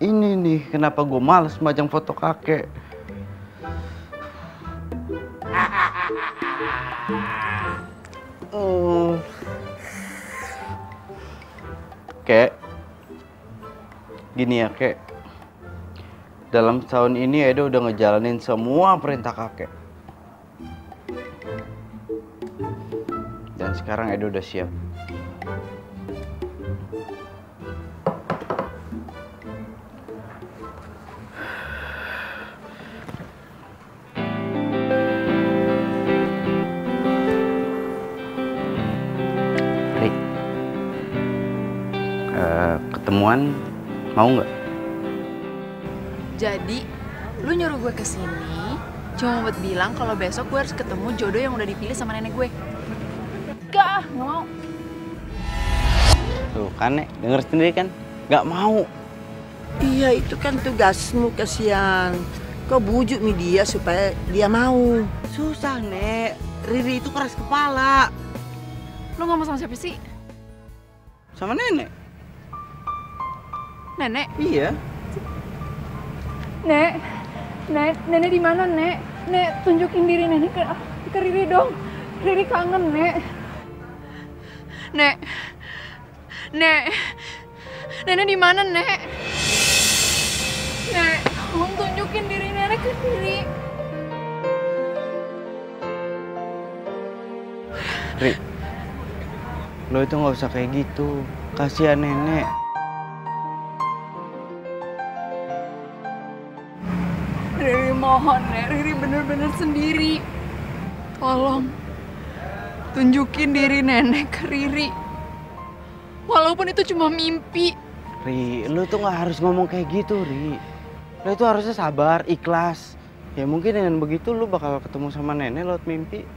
Ini nih kenapa gue males majang foto kakek. Kek, gini ya kek, dalam tahun ini Edo udah ngejalanin semua perintah kakek. Dan sekarang Edo udah siap. Ketemuan mau nggak? Jadi, lu nyuruh gue kesini cuma buat bilang kalau besok gue harus ketemu jodoh yang udah dipilih sama nenek gue. Gak mau. Tuh kan, Nek, denger sendiri kan? Nggak mau. Iya, itu kan tugasmu, kasihan. Kau bujuk dia supaya dia mau. Susah, Nek. Riri itu keras kepala. Lu ngomong sama siapa sih? Sama nenek. Nenek? Iya. Nek, nenek di mana, Nek? Nek, tunjukin diri nenek ke Riri dong. Riri kangen, Nek. Nek, nenek di mana, Nek? Nek, tolong tunjukin diri nenek ke Riri. Ri, lo itu nggak usah kayak gitu. Kasihan nenek. Riri mohon, Nek. Riri bener-bener sendiri. Tolong tunjukin diri nenek ke Riri. Walaupun itu cuma mimpi. Ri, lo tuh nggak harus ngomong kayak gitu, Ri. Lo itu harusnya sabar, ikhlas. Ya mungkin dengan begitu lo bakal ketemu sama nenek lewat mimpi.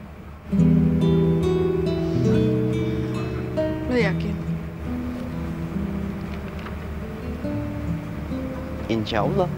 Lo yakin? Insya Allah.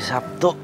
hari Sabtu.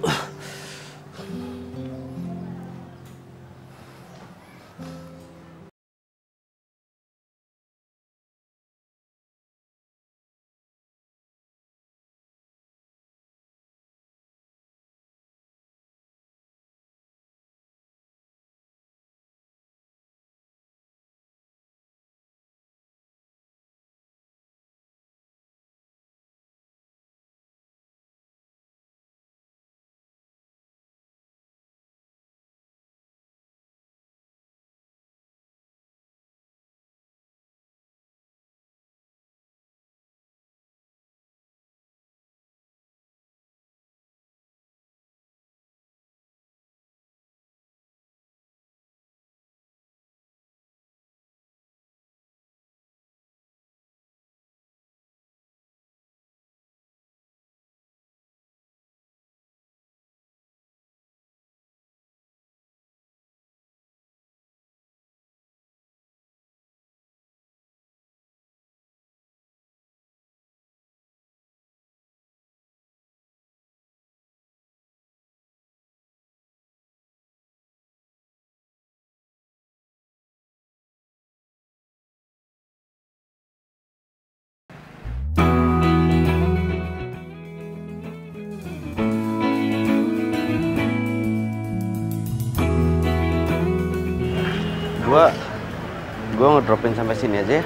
Gua ngedropin sampai sini aja ya.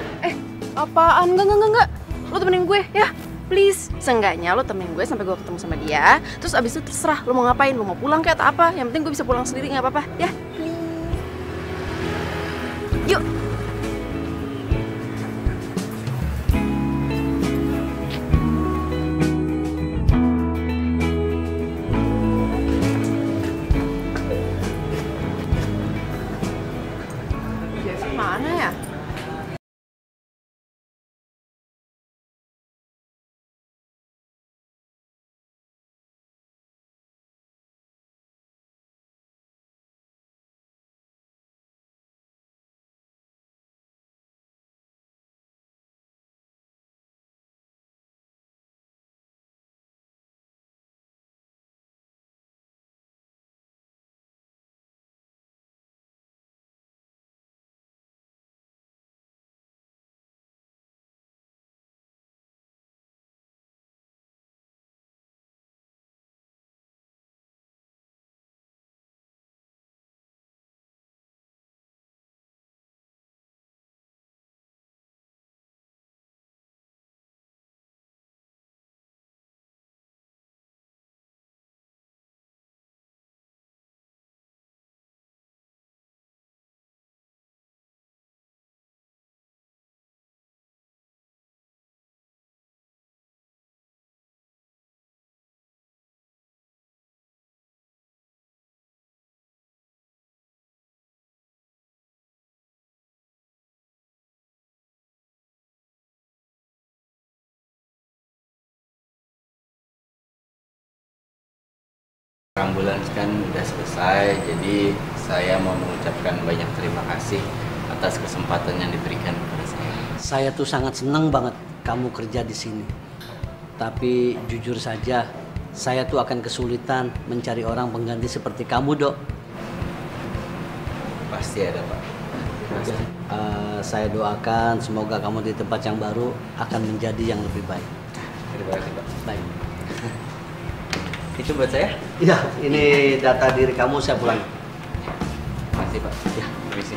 Apaan? Enggak. Lo temenin gue ya, please. Seenggaknya lo temenin gue sampai gue ketemu sama dia. Terus abis itu terserah lo mau ngapain, lo mau pulang kayak atau apa. Yang penting gue bisa pulang sendiri, nggak apa-apa ya. Yuk. Mana ya? Ambulans kan udah selesai, jadi saya mau mengucapkan banyak terima kasih atas kesempatan yang diberikan kepada saya. Saya tuh sangat senang banget kamu kerja di sini. Tapi jujur saja, saya tuh akan kesulitan mencari orang pengganti seperti kamu, Dok. Pasti ada, Pak. Pasti. Saya doakan semoga kamu di tempat yang baru akan menjadi yang lebih baik. Terima kasih, Pak. Baik. Itu buat saya? Iya, ini data diri kamu, saya pulang. Makasih, Pak. Ya, permisi.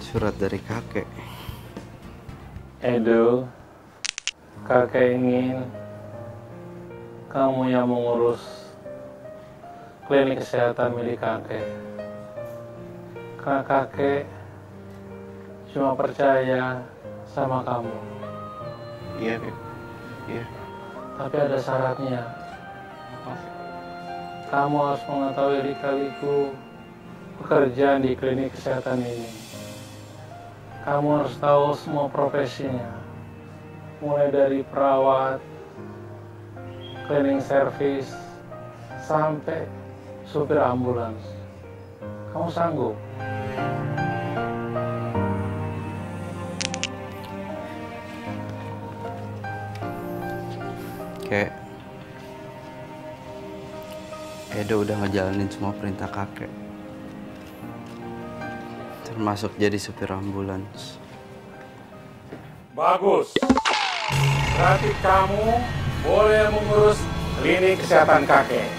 Surat dari kakek. Edo, kakek ingin kamu yang mengurus klinik kesehatan milik kakek. Karena kakek cuma percaya sama kamu. Iya, Beb. Iya. Tapi ada syaratnya. Kamu harus mengetahui lika-liku pekerjaan di klinik kesehatan ini. Kamu harus tahu semua profesinya. Mulai dari perawat, cleaning service, sampai supir ambulans. Kamu sanggup? Kek, Edo udah ngejalanin semua perintah kakek. Termasuk jadi supir ambulans. Bagus. Berarti kamu boleh mengurus klinik kesehatan kakek.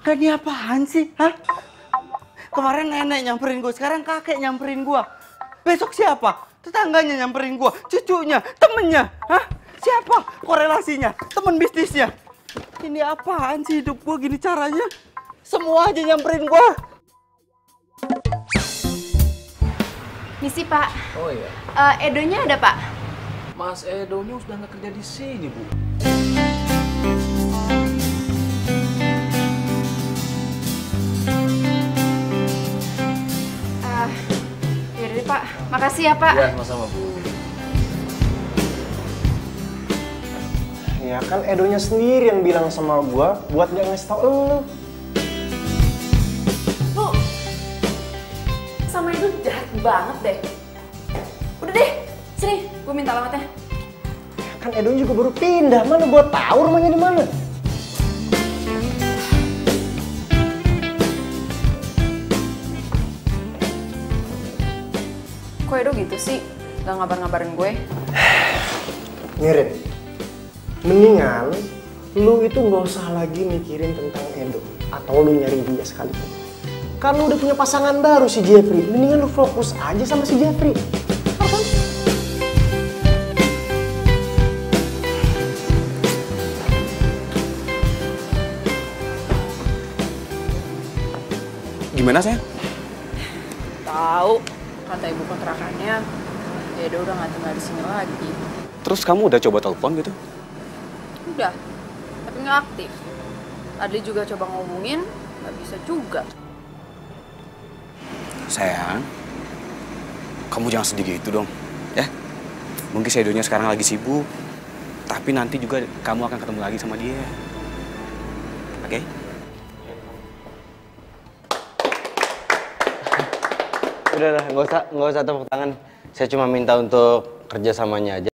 Kan ini apaan sih? Hah? Kemarin nenek nyamperin gue, sekarang kakek nyamperin gue. Besok siapa? Tetangganya nyamperin gue, cucunya, temennya. Hah? Siapa korelasinya? Temen bisnisnya. Ini apaan sih hidup gue gini caranya? Semua aja nyamperin gue. Misi, Pak. Oh iya. Edonya ada, Pak? Mas Edonya sudah nggak kerja di sini, Bu. Yaudah deh, Pak. Makasih ya, Pak. Iya, sama-sama, Bu. Ya kan Edonya sendiri yang bilang sama gua buat gak ngasih tau lu. Lu sama itu jahat banget deh. Udah deh, sini gue minta alamatnya. Kan Edonya juga baru pindah, mana gua tahu rumahnya di mana. Kok Edo gitu sih? Gak ngabar-ngabarin gue? Mirip. Mendingan lu itu nggak usah lagi mikirin tentang Edo atau lu nyari dia sekalipun. Kan lu udah punya pasangan baru si Jeffrey. Mendingan lu fokus aja sama si Jeffrey. Gimana, sayang? Tahu, kata ibu kontrakannya, Edo udah nggak tinggal di sini lagi. Terus kamu udah coba telepon gitu? Udah, tapi nggak aktif. Adli juga coba ngomongin, nggak bisa juga. Sayang, kamu jangan sedih gitu dong, ya. Mungkin si Edonya sekarang lagi sibuk, tapi nanti juga kamu akan ketemu lagi sama dia. Oke? Udah, nggak usah tepuk tangan. Saya cuma minta untuk kerjasamanya aja.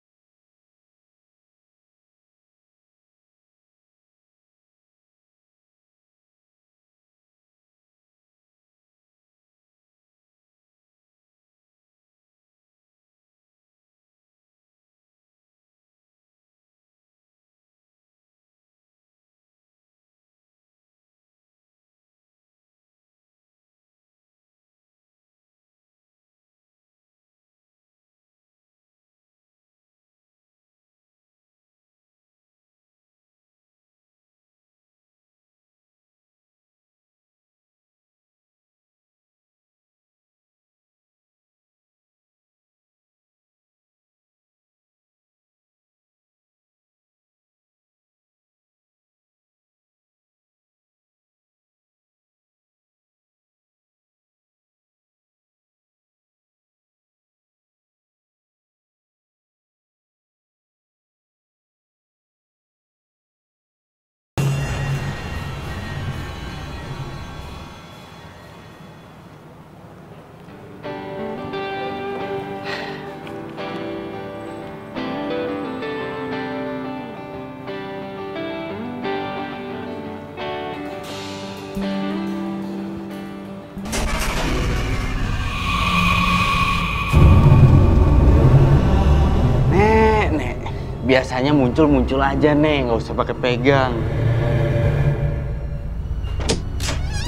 Biasanya muncul aja, Nek, nggak usah pakai pegang.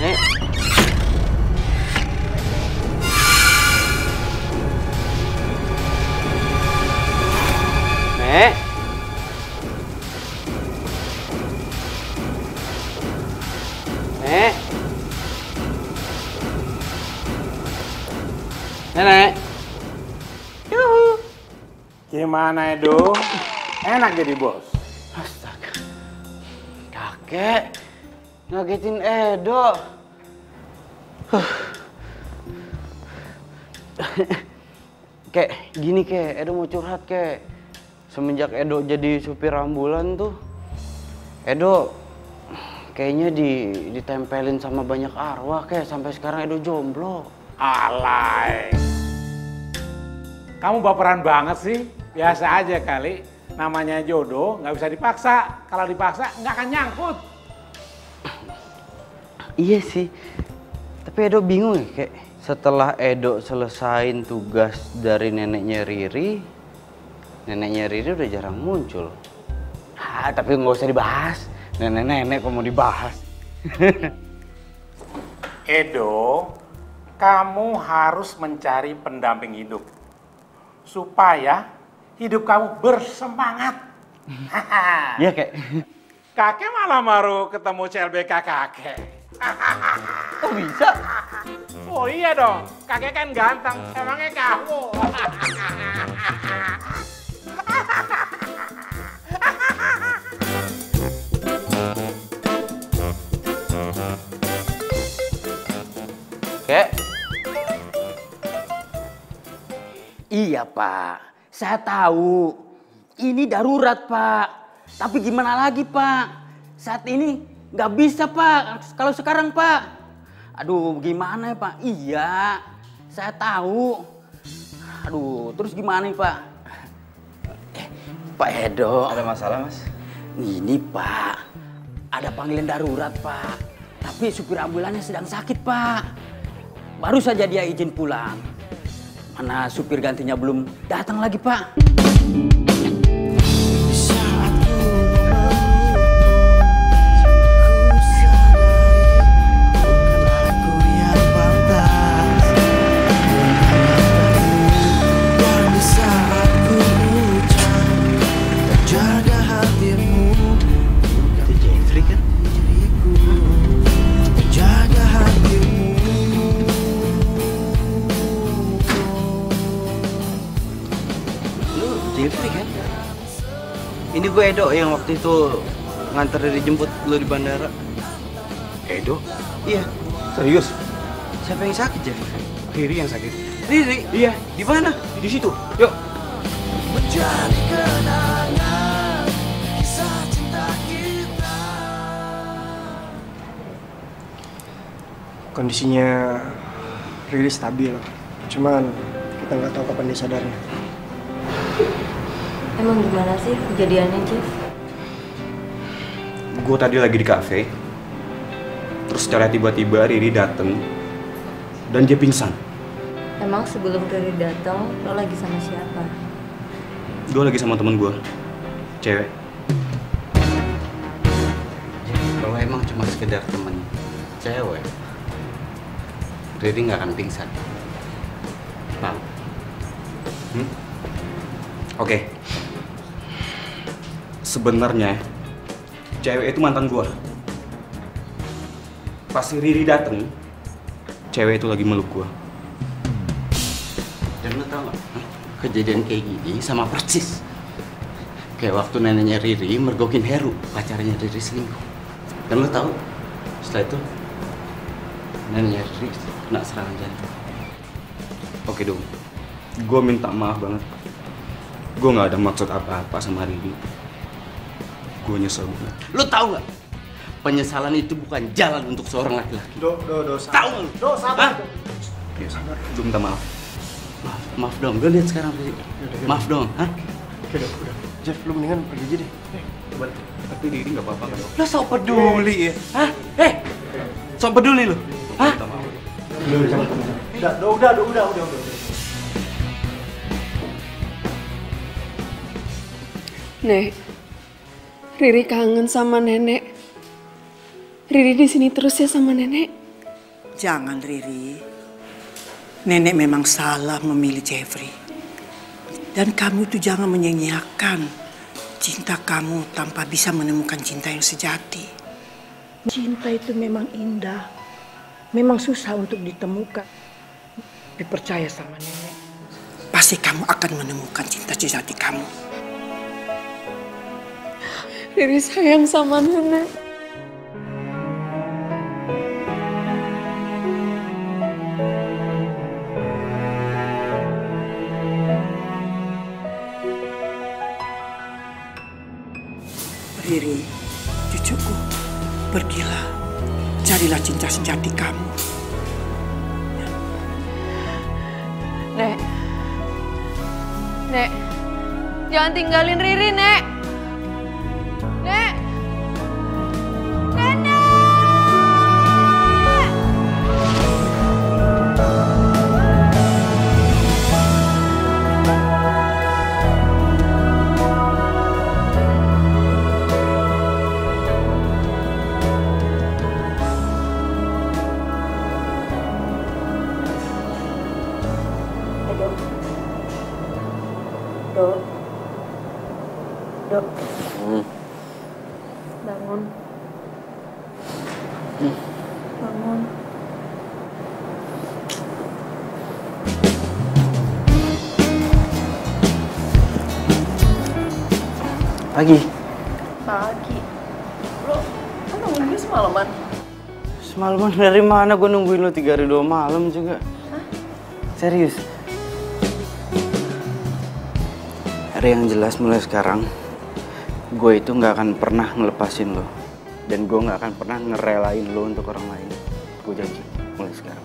Nek. Nek. Nek. Nenek. Yuhu. Gimana, Edo? Enak jadi bos. Astaga. Kakek, Ngagetin Edo. Kek, gini kek, Edo mau curhat kek. Semenjak Edo jadi supir ambulan tuh, Edo kayaknya ditempelin sama banyak arwah kek. Sampai sekarang Edo jomblo. Alay. Kamu baperan banget sih. Biasa aja kali. Namanya jodoh, nggak bisa dipaksa. Kalau dipaksa, nggak akan nyangkut. Iya sih. Tapi Edo bingung ya kek. Setelah Edo selesain tugas dari neneknya Riri udah jarang muncul. Tapi nggak usah dibahas. Nenek-nenek kok mau dibahas. Edo, kamu harus mencari pendamping hidup. Supaya hidup kamu bersemangat. Iya kek. Kakek malah baru ketemu CLBK kakek. Oh bisa? Oh iya dong, kakek kan ganteng. Emangnya kamu? Kek? Iya Pak, saya tahu. Ini darurat Pak. Tapi gimana lagi Pak? Saat ini nggak bisa Pak, kalau sekarang Pak. Aduh gimana ya Pak? Iya, saya tahu. Aduh, terus gimana nih Pak? Pak Edo. Ada masalah Mas? Ini Pak, ada panggilan darurat Pak. Tapi supir ambulannya sedang sakit Pak. Baru saja dia izin pulang. Mana supir gantinya belum datang lagi Pak. Jeffrey kan? Ini gue Edo yang waktu itu nganter dari jemput lo di bandara. Edo? Iya. Serius? Siapa yang sakit, Jeff? Riri yang sakit. Riri? Iya. Di mana? Di situ. Yuk. Menjadi kenangan kisah cinta kita. Kondisinya Riri stabil, cuman kita nggak tahu kapan dia sadarnya. Emang gimana sih kejadiannya, Jeff? Gue tadi lagi di kafe. Terus secara tiba-tiba Riri dateng dan dia pingsan. Emang sebelum Riri datang, lo lagi sama siapa? Gue lagi sama temen gue, cewek. Kalau emang cuma sekedar temen cewek, Riri nggak akan pingsan. Tahu? Oke. Sebenarnya cewek itu mantan gue. Pas si Riri dateng, cewek itu lagi meluk gue. Dan lo tau gak? Kejadian kayak gini sama persis kayak waktu neneknya Riri mergokin Heru, pacarnya Riri selingkuh. Dan lo tau, setelah itu neneknya Riri kena serangan jantung. Oke dong, gue minta maaf banget. Gue nggak ada maksud apa-apa sama Riri. Gue nyesel banget. Lo tau gak? Penyesalan itu bukan jalan untuk seorang laki-laki. Tahu nggak lo? Do, sabar. Ya, sabar. Gue minta maaf. Maaf dong, gue lihat sekarang Riri. Maaf dong, hah? Oke dok, udah. Jeff, lu mendingan pergi aja deh. Coba. Tapi Riri nggak apa-apa kan? Lo sok peduli ya? Hah? Sok peduli lo? Hah? Udah. Nek, Riri kangen sama nenek. Riri di sini terus ya sama nenek. Jangan Riri. Nenek memang salah memilih Jeffrey. Dan kamu itu jangan menyanyiakan cinta kamu tanpa bisa menemukan cinta yang sejati. Cinta itu memang indah. Memang susah untuk ditemukan. Tapi percaya sama nenek. Pasti kamu akan menemukan cinta sejati kamu. Riri sayang sama nenek. cinta sejati kamu. Nek. Nek. Jangan tinggalin Riri, Nek. Nek. Nenek. Dok. Dok. Bangun. Bangun. Pagi. Pagi. Lo nungguin gue semalaman? Semalaman dari mana gue nungguin lo 3 hari 2 malam juga. Hah? Serius. Hari yang jelas mulai sekarang, gue itu nggak akan pernah ngelepasin lo. Dan gue nggak akan pernah ngerelain lo untuk orang lain. Gue janji, mulai sekarang.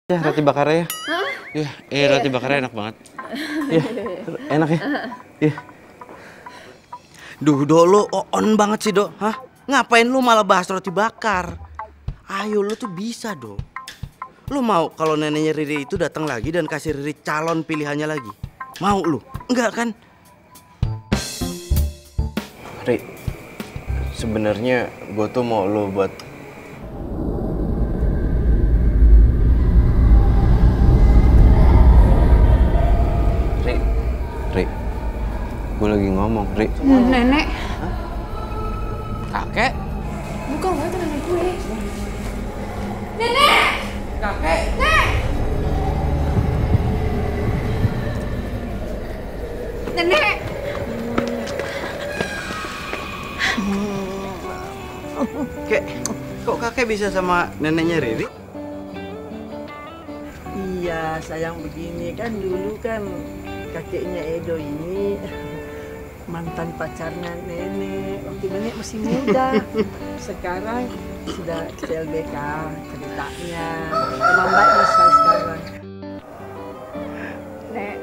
Ya, roti bakarnya ya. Hah? Roti bakarnya enak banget. Iya, enak ya. Iya. Duh, Do, lo on banget sih, Do. Hah? Ngapain lu malah bahas roti bakar? Ayo, lu tuh bisa, Do. Lu mau kalau neneknya Riri itu datang lagi dan kasih Riri calon pilihannya lagi? Mau lu? Enggak kan? Ri, sebenarnya gue tuh mau lo buat gue lagi ngomong, Ri. Nenek. Kakek? Bukan, gue itu nenek gue. Nenek! Kakek! Nek! Nenek! Kek, kok kakek bisa sama neneknya Riri? Iya, sayang begini kan dulu kan kakeknya Edo ini mantan pacarnya nenek waktu nenek masih muda. Sekarang sudah CLBK ceritanya. Emang baik masa sekarang. Nek,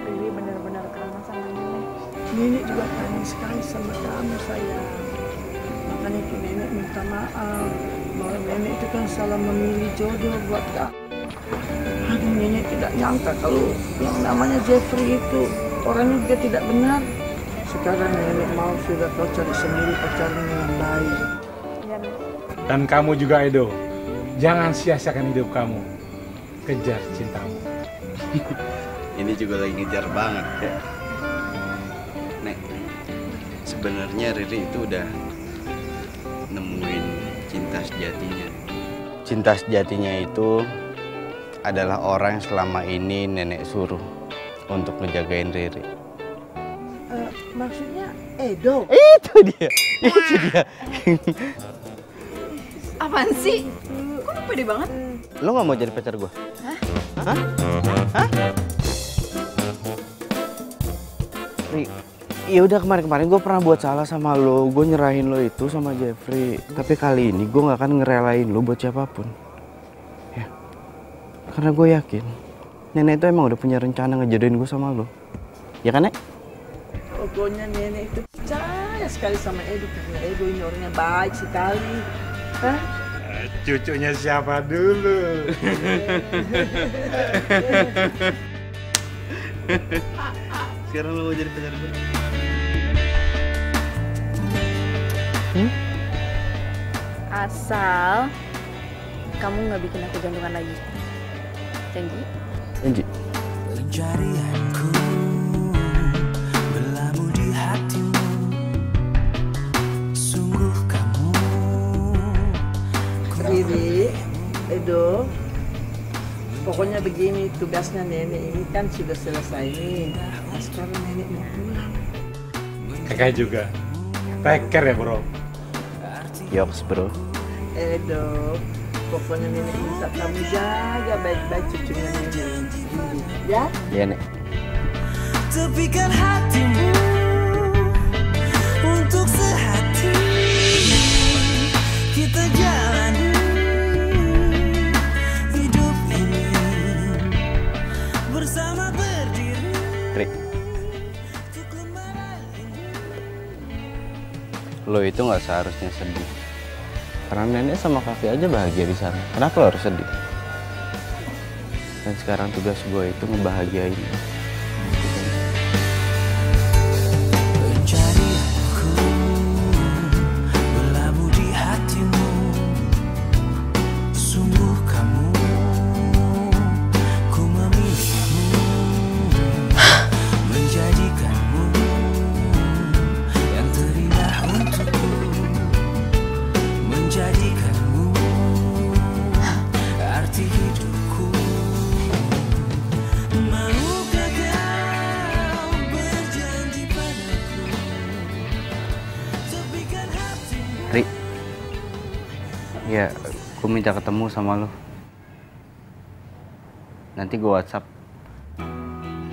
Riri benar-benar kangen sama nenek. Nenek juga kangen sekali sama kamu sayang. Makanya itu nenek minta maaf bahwa nenek itu kan salah memilih jodoh buat kamu. Aduh, nenek tidak nyangka kalau yang namanya Jeffrey itu orangnya juga tidak benar. Sekarang nenek mau sudah kau cari sendiri pacarnya yang baik. Dan kamu juga, Edo. Jangan sia-siakan hidup kamu. Kejar cintamu. Ini juga lagi ngejar banget, ya. Nek, sebenarnya Riri itu udah nemuin cinta sejatinya. Cinta sejatinya itu adalah orang yang selama ini nenek suruh untuk ngejagain Riri. Maksudnya Edo? Itu dia. Apaan sih? Kok lu pede banget? Lo gak mau jadi pacar gue? Hah? Hah? Hah? Ri, ya udah kemarin-kemarin gue pernah buat salah sama lo. Gue nyerahin lo itu sama Jeffrey. Tapi kali ini gue gak akan ngerelain lo buat siapapun. Ya. Karena gue yakin nenek itu emang udah punya rencana ngejodohin gue sama lo. Ya kan, Nek? Pokoknya nenek itu percaya sekali sama Edo karena Edo ini orangnya baik sekali. Hah? Cucunya siapa dulu? Sekarang lo mau jadi pacar gue? Asal kamu nggak bikin aku jantungan lagi. Janji? Janji. Pencarianku berlabuh di hatimu. Sungguh kamu Riri, Edo, pokoknya begini, tugasnya nenek ini kan sudah selesai nih. Nah, sekarang nenek mau pulang. Kakak juga. Peker ya bro. Yoks bro. Edo, pokoknya nenek minta kamu jaga baik-baik cucunya nenek. Ya? Iya nek. tepikan hatimu untuk sehati kita jalani hidup ini bersama berdiri. Rik, lo itu nggak seharusnya sedih. Karena nenek sama kakek aja bahagia di sana. Kenapa lo harus sedih? Dan sekarang tugas gue itu ngebahagiain lo. Pencarianku berlabuh di hatimu. Sungguh kamu, ku memilihmu, menjadikanmu yang terindah untukku, menjadikanmu arti hidupku. Maukah kau berjanji padaku, tepikan hatimu. Rik, ya, gue minta ketemu sama lo. Nanti gue WhatsApp.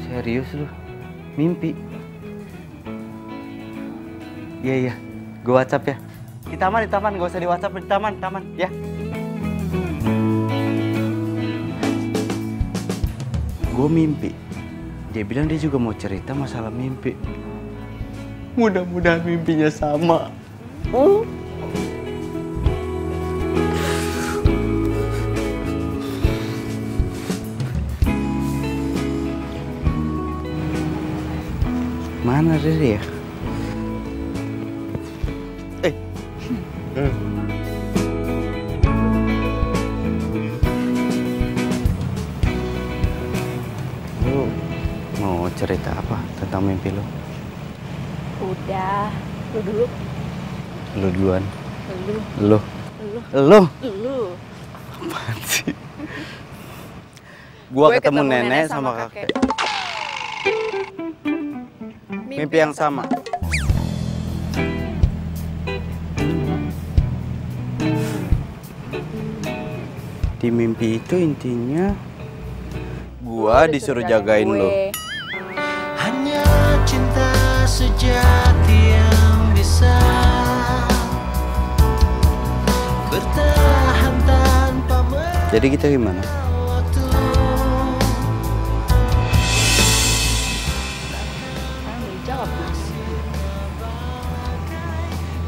Serius lo? Mimpi? Iya, gue WhatsApp ya. Di taman, gak usah di WhatsApp, di taman, ya. Gue mimpi. Dia bilang dia juga mau cerita masalah mimpi. Mudah-mudahan mimpinya sama. Mana Riri ya? Lu mau cerita apa tentang mimpi lu? Udah, lu dulu. Lu duluan. Lu. Lu. Lu. Apaan sih? Gua ketemu nenek sama kakek. Mimpi yang sama. Di mimpi itu intinya gua disuruh jagain lo. Hanya cinta sejati yang bisa bertahan tanpa Jadi kita gimana? waktu. Jawab, Mas.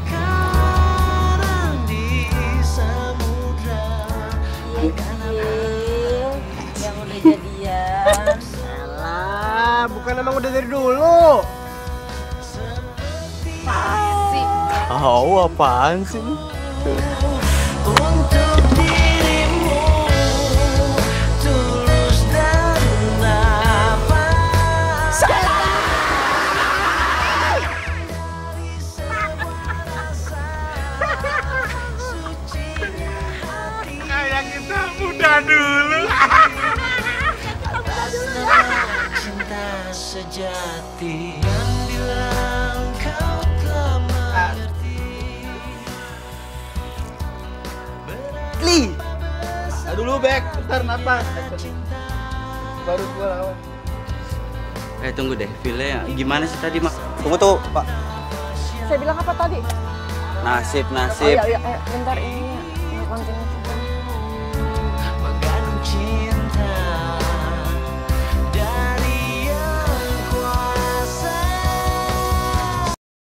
Karang di samudra yang udah jadian. Alah, bukan emang udah dari dulu. Apaan sih? untuk dirimu tulus dan nafas. Kayak kita muda dulu. Cinta sejati yang bilang kau telah mengerti. Li! Aduh dulu, Bek. Bentar, napas. Baru gue lawan. Tunggu deh, filenya gimana sih tadi, Mak? Tunggu, Pak. Saya bilang apa tadi? Nasib. Oh iya, bentar ini. Continue.